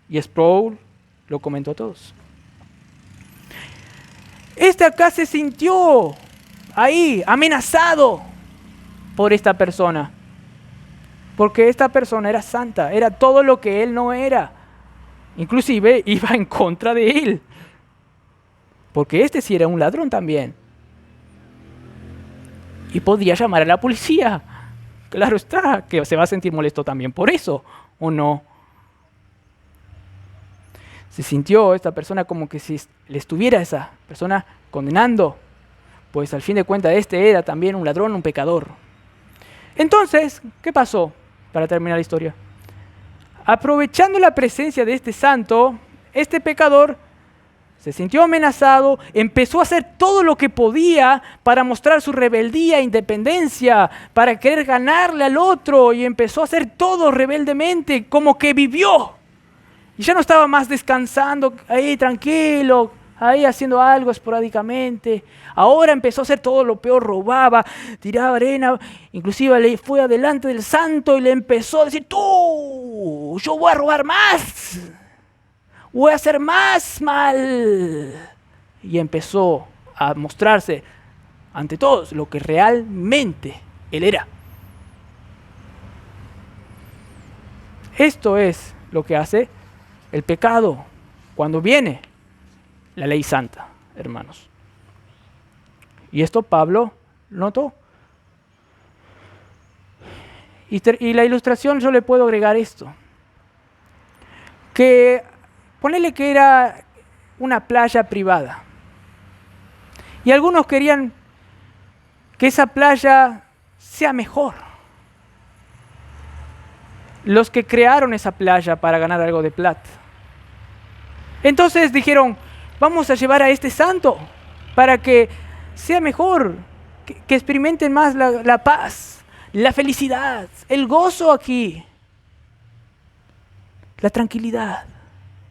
y Sproul lo comentó a todos. Este acá se sintió ahí amenazado por esta persona, porque esta persona era santa, era todo lo que él no era, inclusive iba en contra de él, porque este sí era un ladrón también, y podía llamar a la policía. Claro está, que se va a sentir molesto también por eso, ¿o no? Se sintió esta persona como que si le estuviera esa persona condenando, pues al fin de cuentas este era también un ladrón, un pecador. Entonces, ¿qué pasó para terminar la historia? Aprovechando la presencia de este santo, este pecador se sintió amenazado, empezó a hacer todo lo que podía para mostrar su rebeldía e independencia, para querer ganarle al otro, y empezó a hacer todo rebeldemente, como que vivió. Y ya no estaba más descansando ahí tranquilo, ahí haciendo algo esporádicamente. Ahora empezó a hacer todo lo peor, robaba, tiraba arena, inclusive le fue adelante del santo y le empezó a decir: tú, yo voy a robar más, voy a hacer más mal. Y empezó a mostrarse ante todos lo que realmente él era. Esto es lo que hace el pecado cuando viene la ley santa, hermanos. Y esto Pablo notó. Y la ilustración yo le puedo agregar esto. Que ponele que era una playa privada. Y algunos querían que esa playa sea mejor. Los que crearon esa playa para ganar algo de plata. Entonces dijeron: vamos a llevar a este santo para que sea mejor, que experimenten más la paz, la felicidad, el gozo aquí, la tranquilidad.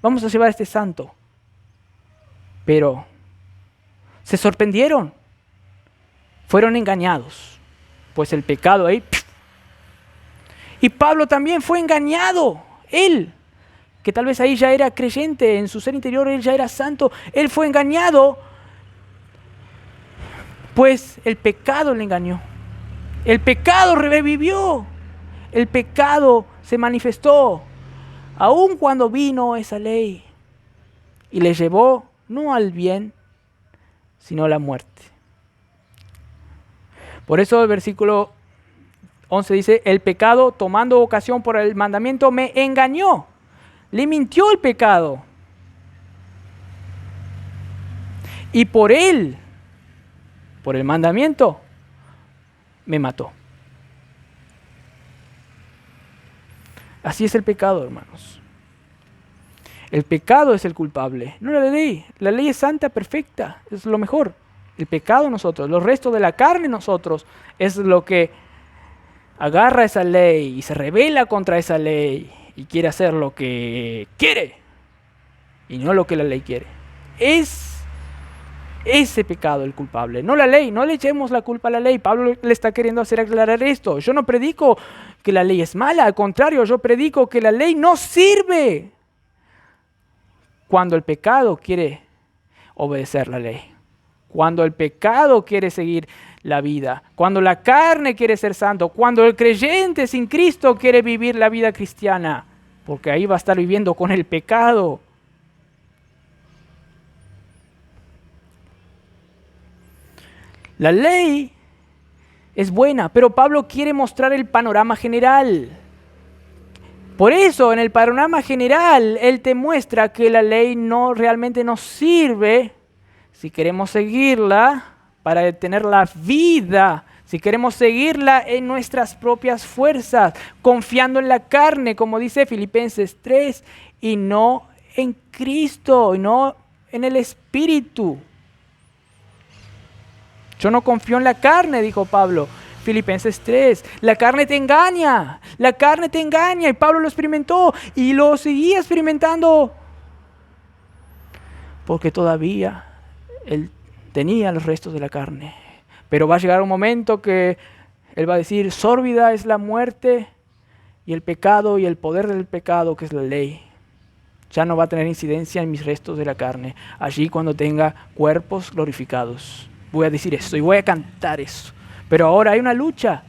Vamos a llevar a este santo. Pero se sorprendieron, fueron engañados, pues el pecado ahí. Y Pablo también fue engañado, él, que tal vez ahí ya era creyente, en su ser interior él ya era santo, él fue engañado, pues el pecado le engañó. El pecado revivió, el pecado se manifestó, aun cuando vino esa ley y le llevó no al bien, sino a la muerte. Por eso el versículo 11 dice, el pecado, tomando ocasión por el mandamiento, me engañó. Le mintió el pecado. Y por él, por el mandamiento, me mató. Así es el pecado, hermanos. El pecado es el culpable, no la ley. La ley es santa, perfecta, es lo mejor. El pecado nosotros, los restos de la carne nosotros, es lo que agarra esa ley y se rebela contra esa ley y quiere hacer lo que quiere y no lo que la ley quiere. Es ese pecado el culpable, no la ley. No le echemos la culpa a la ley. Pablo le está queriendo hacer aclarar esto. Yo no predico que la ley es mala, al contrario, yo predico que la ley no sirve cuando el pecado quiere obedecer la ley, cuando el pecado quiere seguir la vida, cuando la carne quiere ser santo, cuando el creyente sin Cristo quiere vivir la vida cristiana, porque ahí va a estar viviendo con el pecado. La ley es buena, pero Pablo quiere mostrar el panorama general. Por eso, en el panorama general, él te muestra que la ley no realmente nos sirve si queremos seguirla para tener la vida, si queremos seguirla en nuestras propias fuerzas, confiando en la carne, como dice Filipenses 3, y no en Cristo, y no en el Espíritu. Yo no confío en la carne, dijo Pablo. Filipenses 3, la carne te engaña, y Pablo lo experimentó y lo seguía experimentando porque todavía él tenía los restos de la carne. Pero va a llegar un momento que él va a decir, sórbida es la muerte y el pecado y el poder del pecado, que es la ley. Ya no va a tener incidencia en mis restos de la carne. Allí cuando tenga cuerpos glorificados. Voy a decir esto y voy a cantar eso. Pero ahora hay una lucha.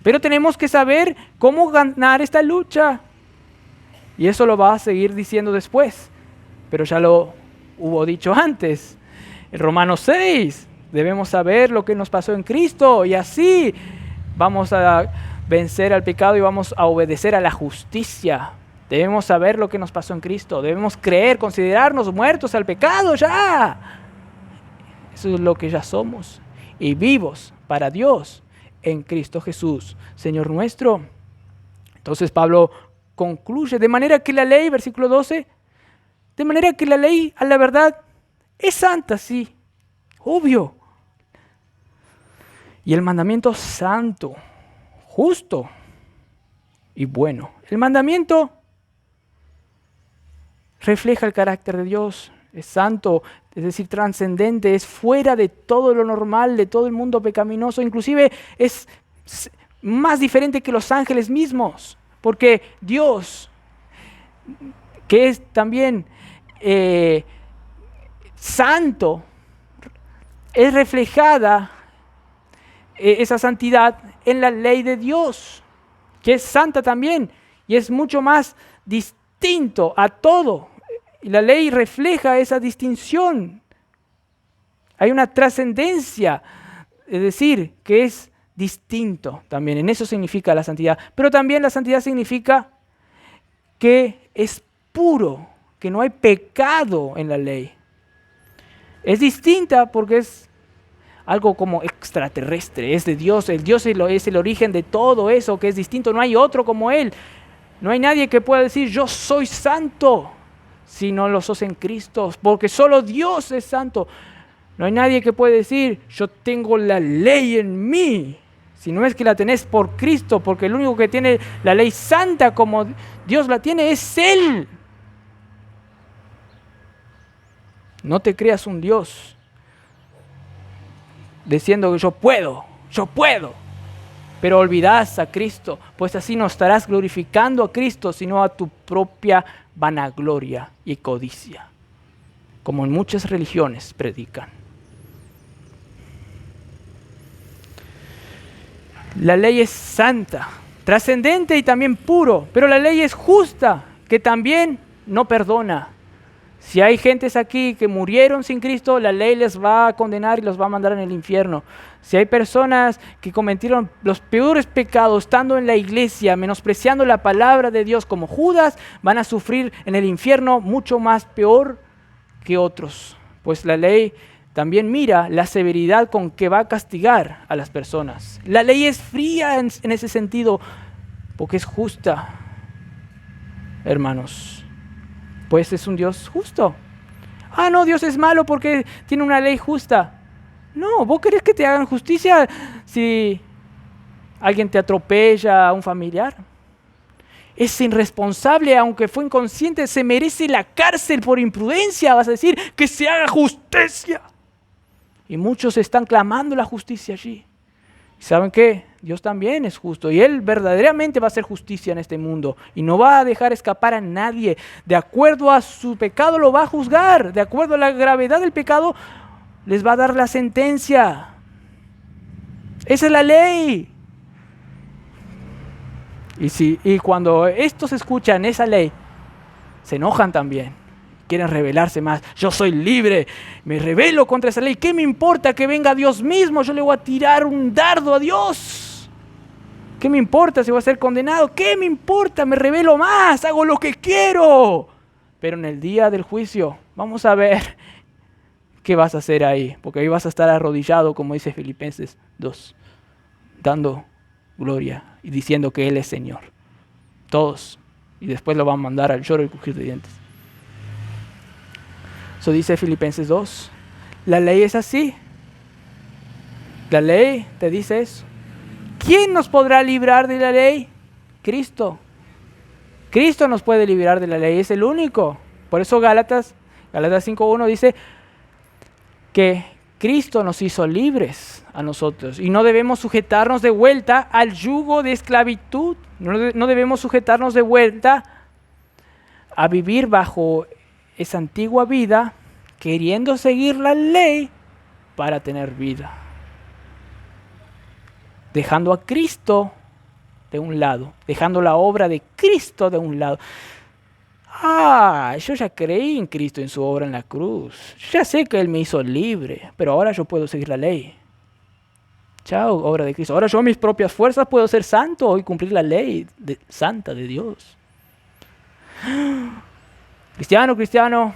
Pero tenemos que saber cómo ganar esta lucha. Y eso lo va a seguir diciendo después. Pero ya lo hubo dicho antes. En Romanos 6 debemos saber lo que nos pasó en Cristo. Y así vamos a vencer al pecado y vamos a obedecer a la justicia. Debemos saber lo que nos pasó en Cristo. Debemos creer, considerarnos muertos al pecado ya. Eso es lo que ya somos. Y vivos para Dios en Cristo Jesús, Señor nuestro. Entonces Pablo concluye, de manera que la ley, versículo 12, de manera que la ley, a la verdad, es santa, sí, obvio. Y el mandamiento santo, justo y bueno. El mandamiento refleja el carácter de Dios, es santo, es decir, trascendente, es fuera de todo lo normal, de todo el mundo pecaminoso, inclusive es más diferente que los ángeles mismos, porque Dios, que es también santo, es reflejada esa santidad en la ley de Dios, que es santa también, y es mucho más distinto a todo. Y la ley refleja esa distinción. Hay una trascendencia, es decir, que es distinto también. En eso significa la santidad. Pero también la santidad significa que es puro, que no hay pecado en la ley. Es distinta porque es algo como extraterrestre, es de Dios. El Dios es el origen de todo eso que es distinto. No hay otro como Él. No hay nadie que pueda decir, yo soy santo, si no lo sos en Cristo, porque solo Dios es santo. No hay nadie que pueda decir, yo tengo la ley en mí, si no es que la tenés por Cristo, porque el único que tiene la ley santa como Dios la tiene es Él. No te creas un Dios diciendo que yo puedo, pero olvidás a Cristo, pues así no estarás glorificando a Cristo, sino a tu propia vanagloria y codicia, como en muchas religiones predican. La ley es santa, trascendente y también puro, pero la ley es justa, que también no perdona. Si hay gentes aquí que murieron sin Cristo, la ley les va a condenar y los va a mandar en el infierno. Si hay personas que cometieron los peores pecados estando en la iglesia, menospreciando la palabra de Dios como Judas, van a sufrir en el infierno mucho más peor que otros. Pues la ley también mira la severidad con que va a castigar a las personas. La ley es fría en ese sentido porque es justa, hermanos. Pues es un Dios justo. Ah, no, Dios es malo porque tiene una ley justa. No, ¿vos querés que te hagan justicia si alguien te atropella a un familiar? Es irresponsable, aunque fue inconsciente, se merece la cárcel por imprudencia. Vas a decir que se haga justicia. Y muchos están clamando la justicia allí. ¿Saben qué? Dios también es justo y Él verdaderamente va a hacer justicia en este mundo y no va a dejar escapar a nadie. De acuerdo a su pecado lo va a juzgar, de acuerdo a la gravedad del pecado les va a dar la sentencia. Esa es la ley. Y cuando estos escuchan esa ley, se enojan también. Quieren rebelarse más. Yo soy libre, me rebelo contra esa ley. ¿Qué me importa que venga Dios mismo? Yo le voy a tirar un dardo a Dios. ¿Qué me importa si voy a ser condenado? ¿Qué me importa? Me rebelo más, hago lo que quiero. Pero en el día del juicio, vamos a ver qué vas a hacer ahí. Porque ahí vas a estar arrodillado, como dice Filipenses 2, dando gloria y diciendo que Él es Señor. Todos. Y después lo van a mandar al lloro y crujir de dientes. Eso dice Filipenses 2. La ley es así. La ley te dice eso. ¿Quién nos podrá librar de la ley? Cristo. Cristo nos puede librar de la ley, es el único. Por eso Gálatas 5:1 dice que Cristo nos hizo libres a nosotros y no debemos sujetarnos de vuelta al yugo de esclavitud. No debemos sujetarnos de vuelta a vivir bajo esa antigua vida, queriendo seguir la ley para tener vida. Dejando a Cristo de un lado, dejando la obra de Cristo de un lado. Yo ya creí en Cristo, en su obra en la cruz. Yo ya sé que Él me hizo libre, pero ahora yo puedo seguir la ley. Chao, obra de Cristo. Ahora yo a mis propias fuerzas puedo ser santo y cumplir la ley santa de Dios. Cristiano,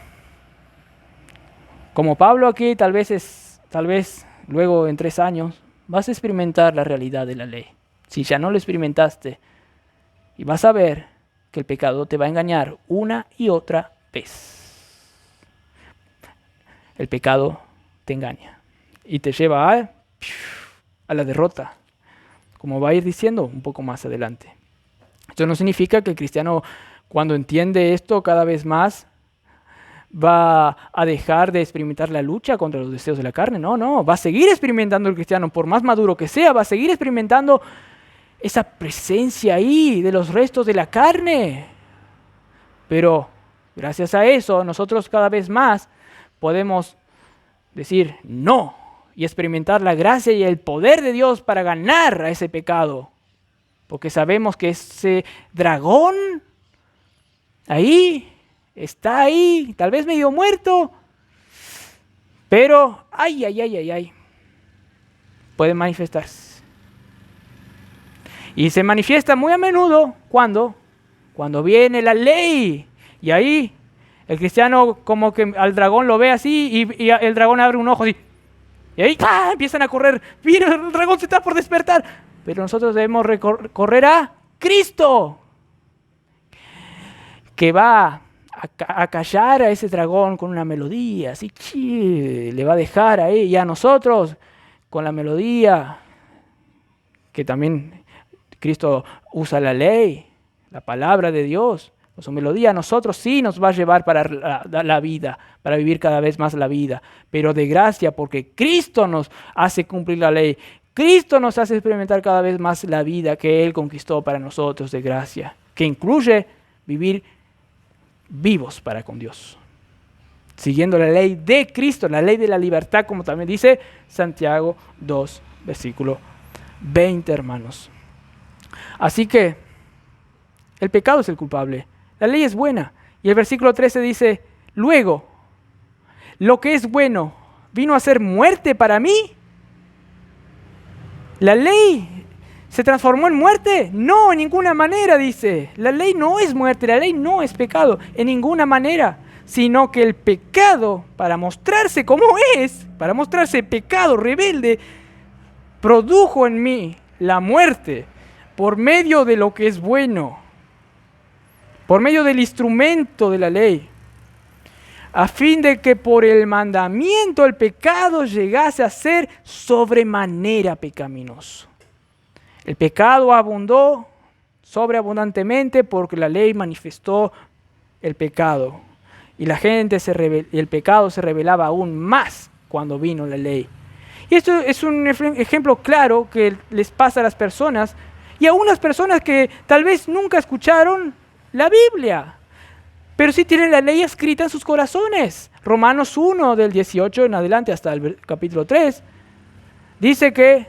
como Pablo aquí, tal vez luego en 3 años vas a experimentar la realidad de la ley. Si ya no lo experimentaste, y vas a ver que el pecado te va a engañar una y otra vez. El pecado te engaña y te lleva a la derrota, como va a ir diciendo un poco más adelante. Esto no significa que el cristiano, cuando entiende esto cada vez más, va a dejar de experimentar la lucha contra los deseos de la carne. No, va a seguir experimentando el cristiano, por más maduro que sea, va a seguir experimentando esa presencia ahí de los restos de la carne. Pero gracias a eso, nosotros cada vez más podemos decir no y experimentar la gracia y el poder de Dios para ganar a ese pecado. Porque sabemos que ese dragón ahí está ahí, tal vez medio muerto, pero puede manifestarse. Y se manifiesta muy a menudo cuando viene la ley. Y ahí el cristiano como que al dragón lo ve así y el dragón abre un ojo así. Y ahí empiezan a correr. Mira, el dragón se está por despertar. Pero nosotros debemos correr a Cristo, que va a callar a ese dragón con una melodía, así le va a dejar ahí, y a nosotros con la melodía, que también Cristo usa la ley, la palabra de Dios, con su melodía, a nosotros sí nos va a llevar para la vida, para vivir cada vez más la vida, pero de gracia, porque Cristo nos hace cumplir la ley, Cristo nos hace experimentar cada vez más la vida que Él conquistó para nosotros de gracia, que incluye vivir vivos para con Dios, siguiendo la ley de Cristo, la ley de la libertad, como también dice Santiago 2, versículo 20, hermanos. Así que el pecado es el culpable, la ley es buena, y el versículo 13 dice, Luego, lo que es bueno, ¿vino a ser muerte para mí? ¿La ley se transformó en muerte? No, en ninguna manera, dice. La ley no es muerte, la ley no es pecado, en ninguna manera. Sino que el pecado, para mostrarse como es, para mostrarse pecado, rebelde, produjo en mí la muerte por medio de lo que es bueno, por medio del instrumento de la ley, a fin de que por el mandamiento el pecado llegase a ser sobremanera pecaminoso. El pecado abundó sobreabundantemente porque la ley manifestó el pecado. Y el pecado se revelaba aún más cuando vino la ley. Y esto es un ejemplo claro que les pasa a las personas, y a unas personas que tal vez nunca escucharon la Biblia, pero sí tienen la ley escrita en sus corazones. Romanos 1, del 18 en adelante hasta el capítulo 3, dice que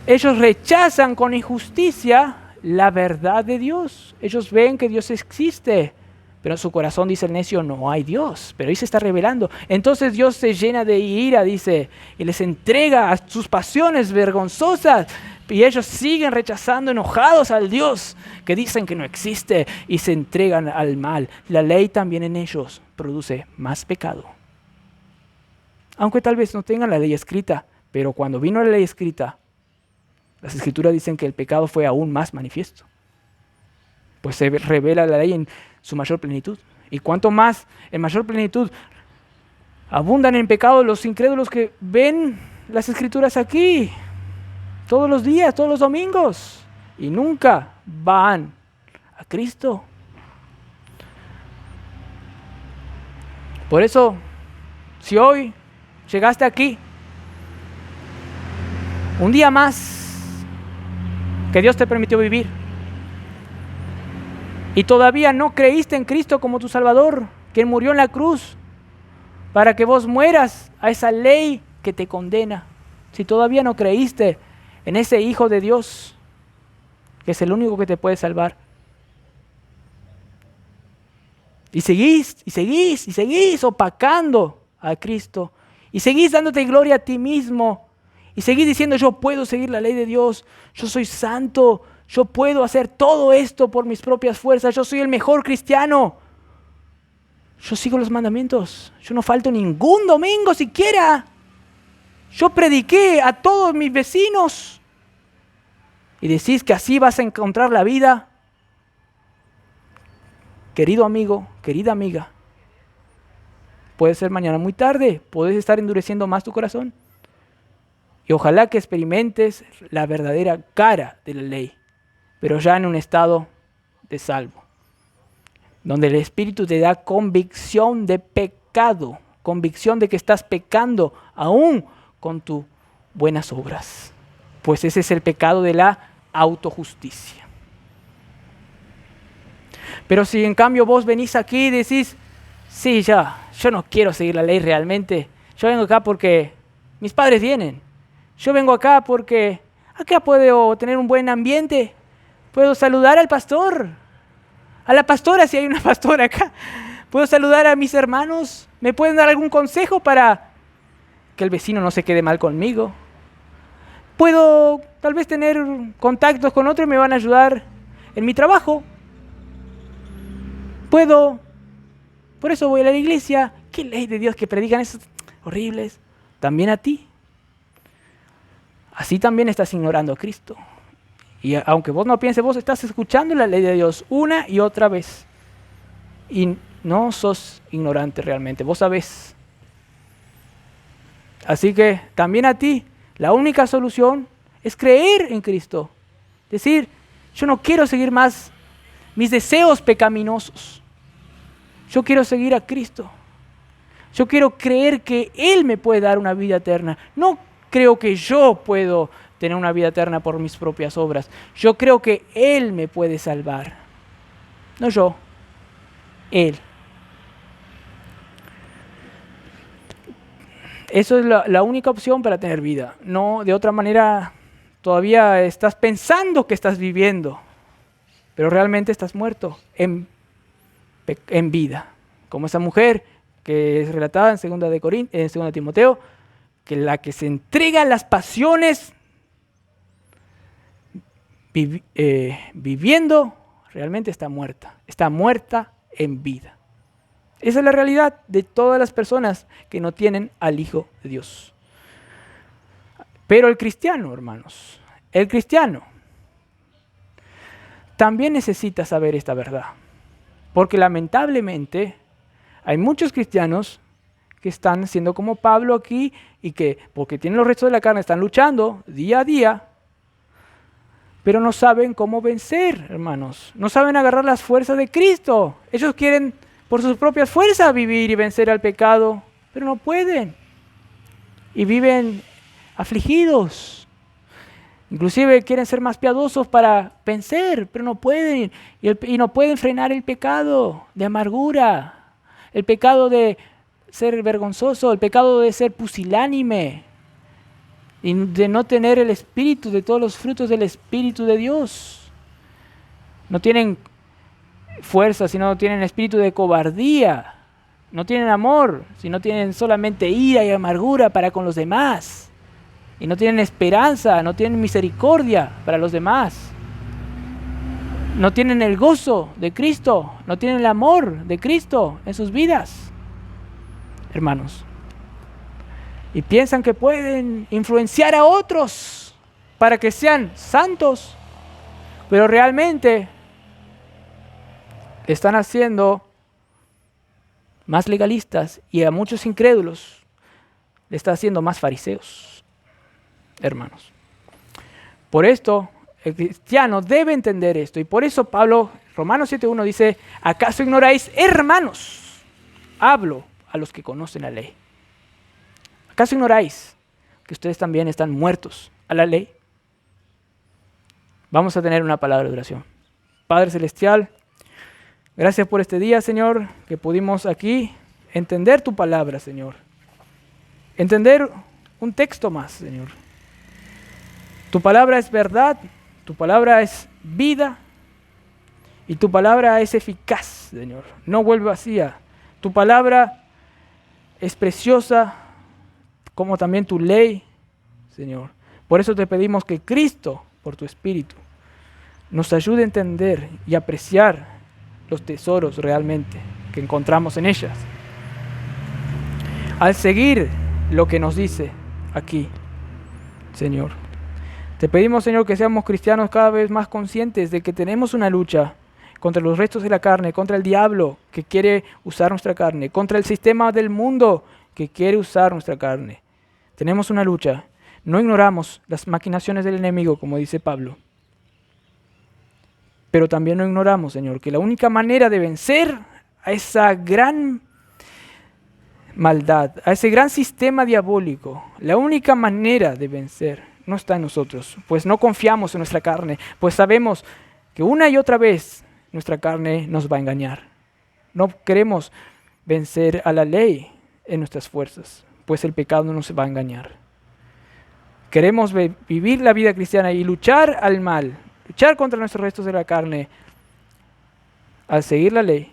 ellos rechazan con injusticia la verdad de Dios. Ellos ven que Dios existe, pero en su corazón dice el necio, no hay Dios, pero ahí se está revelando. Entonces Dios se llena de ira, dice, y les entrega a sus pasiones vergonzosas, y ellos siguen rechazando, enojados al Dios que dicen que no existe, y se entregan al mal. La ley también en ellos produce más pecado. Aunque tal vez no tengan la ley escrita, pero cuando vino la ley escrita, las Escrituras dicen que el pecado fue aún más manifiesto. Pues se revela la ley en su mayor plenitud. Y cuanto más, en mayor plenitud, abundan en pecado los incrédulos que ven las Escrituras aquí, todos los días, todos los domingos, y nunca van a Cristo. Por eso, si hoy llegaste aquí, un día más que Dios te permitió vivir, y todavía no creíste en Cristo como tu Salvador, quien murió en la cruz, para que vos mueras a esa ley que te condena. Si todavía no creíste en ese Hijo de Dios, que es el único que te puede salvar, y seguís opacando a Cristo, y seguís dándote gloria a ti mismo, y seguís diciendo, yo puedo seguir la ley de Dios, yo soy santo, yo puedo hacer todo esto por mis propias fuerzas, yo soy el mejor cristiano, yo sigo los mandamientos, yo no falto ningún domingo siquiera, yo prediqué a todos mis vecinos, y decís que así vas a encontrar la vida. Querido amigo, querida amiga, puede ser mañana muy tarde, puedes estar endureciendo más tu corazón, y ojalá que experimentes la verdadera cara de la ley, pero ya en un estado de salvo, donde el Espíritu te da convicción de pecado, convicción de que estás pecando aún con tus buenas obras, pues ese es el pecado de la autojusticia. Pero si en cambio vos venís aquí y decís, sí, yo no quiero seguir la ley realmente, yo vengo acá porque mis padres vienen, yo vengo acá porque acá puedo tener un buen ambiente, puedo saludar al pastor, a la pastora si hay una pastora acá, puedo saludar a mis hermanos, me pueden dar algún consejo para que el vecino no se quede mal conmigo, puedo tal vez tener contactos con otros y me van a ayudar en mi trabajo, por eso voy a la iglesia. ¿Qué ley de Dios que predican esos horribles? También a ti. Así también estás ignorando a Cristo. Y aunque vos no pienses, vos estás escuchando la ley de Dios una y otra vez. Y no sos ignorante realmente, vos sabés. Así que también a ti, la única solución es creer en Cristo. Decir, yo no quiero seguir más mis deseos pecaminosos. Yo quiero seguir a Cristo. Yo quiero creer que Él me puede dar una vida eterna. No creo que yo puedo tener una vida eterna por mis propias obras. Yo creo que Él me puede salvar. No yo, Él. Eso es la única opción para tener vida. No, de otra manera, todavía estás pensando que estás viviendo, pero realmente estás muerto en vida. como esa mujer que es relatada en 2 Timoteo, que la que se entrega a las pasiones viviendo realmente está muerta en vida. Esa es la realidad de todas las personas que no tienen al Hijo de Dios. Pero el cristiano, hermanos, el cristiano también necesita saber esta verdad, porque lamentablemente hay muchos cristianos que están siendo como Pablo aquí y que, porque tienen los restos de la carne, están luchando día a día, pero no saben cómo vencer, hermanos. No saben agarrar las fuerzas de Cristo. Ellos quieren por sus propias fuerzas vivir y vencer al pecado, pero no pueden. Y viven afligidos. Inclusive quieren ser más piadosos para vencer, pero no pueden. Y no pueden frenar el pecado de amargura, el pecado de ser vergonzoso, el pecado de ser pusilánime y de no tener el espíritu, de todos los frutos del Espíritu de Dios. No tienen fuerza, sino tienen espíritu de cobardía. No tienen amor, sino tienen solamente ira y amargura para con los demás. Y no tienen esperanza, no tienen misericordia para los demás. No tienen el gozo de Cristo, no tienen el amor de Cristo en sus vidas, hermanos. Y piensan que pueden influenciar a otros para que sean santos, pero realmente están haciendo más legalistas y a muchos incrédulos le está haciendo más fariseos, hermanos. Por esto el cristiano debe entender esto, y por eso Pablo, Romanos 7:1 dice: ¿acaso ignoráis, hermanos? Hablo a los que conocen la ley. ¿Acaso ignoráis que ustedes también están muertos a la ley? Vamos a tener una palabra de oración. Padre Celestial, gracias por este día, Señor, que pudimos aquí entender tu palabra, Señor. Entender un texto más, Señor. Tu palabra es verdad, tu palabra es vida y tu palabra es eficaz, Señor. No vuelve vacía. Tu palabra es preciosa, como también tu ley, Señor. Por eso te pedimos que Cristo, por tu Espíritu, nos ayude a entender y apreciar los tesoros realmente que encontramos en ellas. Al seguir lo que nos dice aquí, Señor. Te pedimos, Señor, que seamos cristianos cada vez más conscientes de que tenemos una lucha contra los restos de la carne, contra el diablo que quiere usar nuestra carne, contra el sistema del mundo que quiere usar nuestra carne. Tenemos una lucha. No ignoramos las maquinaciones del enemigo, como dice Pablo. Pero también no ignoramos, Señor, que la única manera de vencer a esa gran maldad, a ese gran sistema diabólico, la única manera de vencer no está en nosotros, pues no confiamos en nuestra carne, pues sabemos que una y otra vez nuestra carne nos va a engañar. No queremos vencer a la ley en nuestras fuerzas, pues el pecado no nos va a engañar. Queremos vivir la vida cristiana y luchar al mal, luchar contra nuestros restos de la carne al seguir la ley,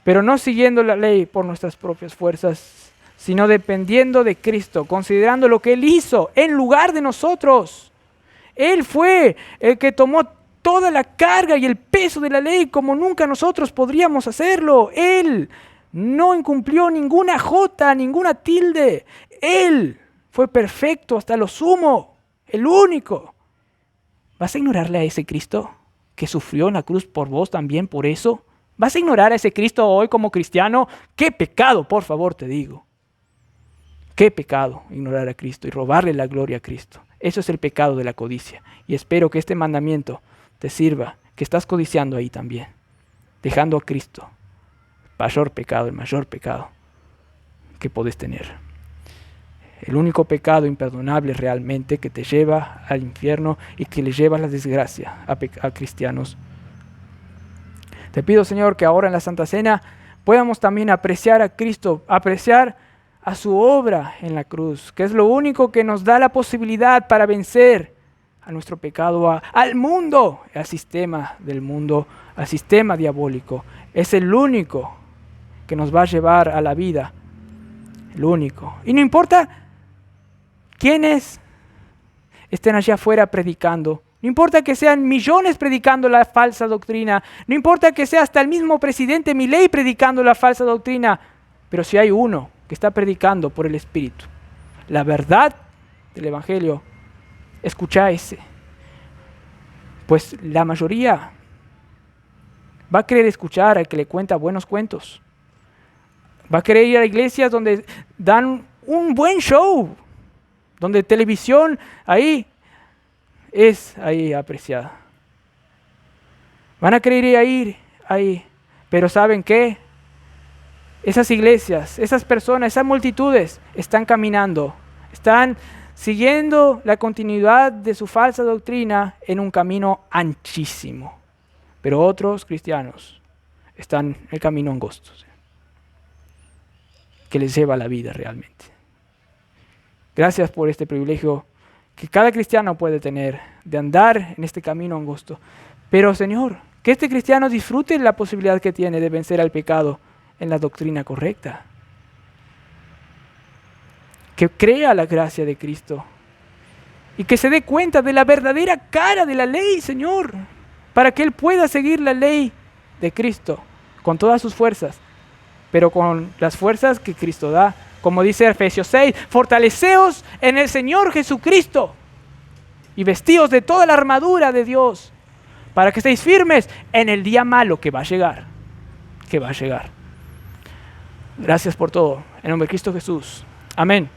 pero no siguiendo la ley por nuestras propias fuerzas, sino dependiendo de Cristo, considerando lo que Él hizo en lugar de nosotros. Él fue el que tomó toda la carga y el peso de la ley como nunca nosotros podríamos hacerlo. Él no incumplió ninguna jota, ninguna tilde. Él fue perfecto hasta lo sumo, el único. ¿Vas a ignorarle a ese Cristo que sufrió en la cruz por vos también por eso? ¿Vas a ignorar a ese Cristo hoy como cristiano? ¡Qué pecado, por favor, te digo! ¡Qué pecado ignorar a Cristo y robarle la gloria a Cristo! Eso es el pecado de la codicia. Y espero que este mandamiento te sirva, que estás codiciando ahí también, dejando a Cristo, el mayor pecado que podés tener. El único pecado imperdonable realmente que te lleva al infierno y que le lleva a la desgracia a cristianos. Te pido, Señor, que ahora en la Santa Cena podamos también apreciar a Cristo, apreciar a su obra en la cruz, que es lo único que nos da la posibilidad para vencer a nuestro pecado, al mundo, al sistema del mundo, al sistema diabólico. Es el único que nos va a llevar a la vida, el único. Y no importa quiénes estén allá afuera predicando, no importa que sean millones predicando la falsa doctrina, no importa que sea hasta el mismo presidente Milei predicando la falsa doctrina, pero si hay uno que está predicando por el Espíritu la verdad del Evangelio, escucha ese. Pues la mayoría va a querer escuchar al que le cuenta buenos cuentos. Va a querer ir a iglesias donde dan un buen show, donde televisión ahí es apreciada. Van a querer ir ahí, pero ¿saben qué? Esas iglesias, esas personas, esas multitudes están caminando, están siguiendo la continuidad de su falsa doctrina en un camino anchísimo. Pero otros cristianos están en el camino angosto, que les lleva a la vida realmente. Gracias por este privilegio que cada cristiano puede tener de andar en este camino angosto. Pero Señor, que este cristiano disfrute la posibilidad que tiene de vencer al pecado en la doctrina correcta. Que crea la gracia de Cristo y que se dé cuenta de la verdadera cara de la ley, Señor, para que él pueda seguir la ley de Cristo con todas sus fuerzas, pero con las fuerzas que Cristo da. Como dice Efesios 6, fortaleceos en el Señor Jesucristo y vestíos de toda la armadura de Dios para que estéis firmes en el día malo que va a llegar, Gracias por todo. En nombre de Cristo Jesús. Amén.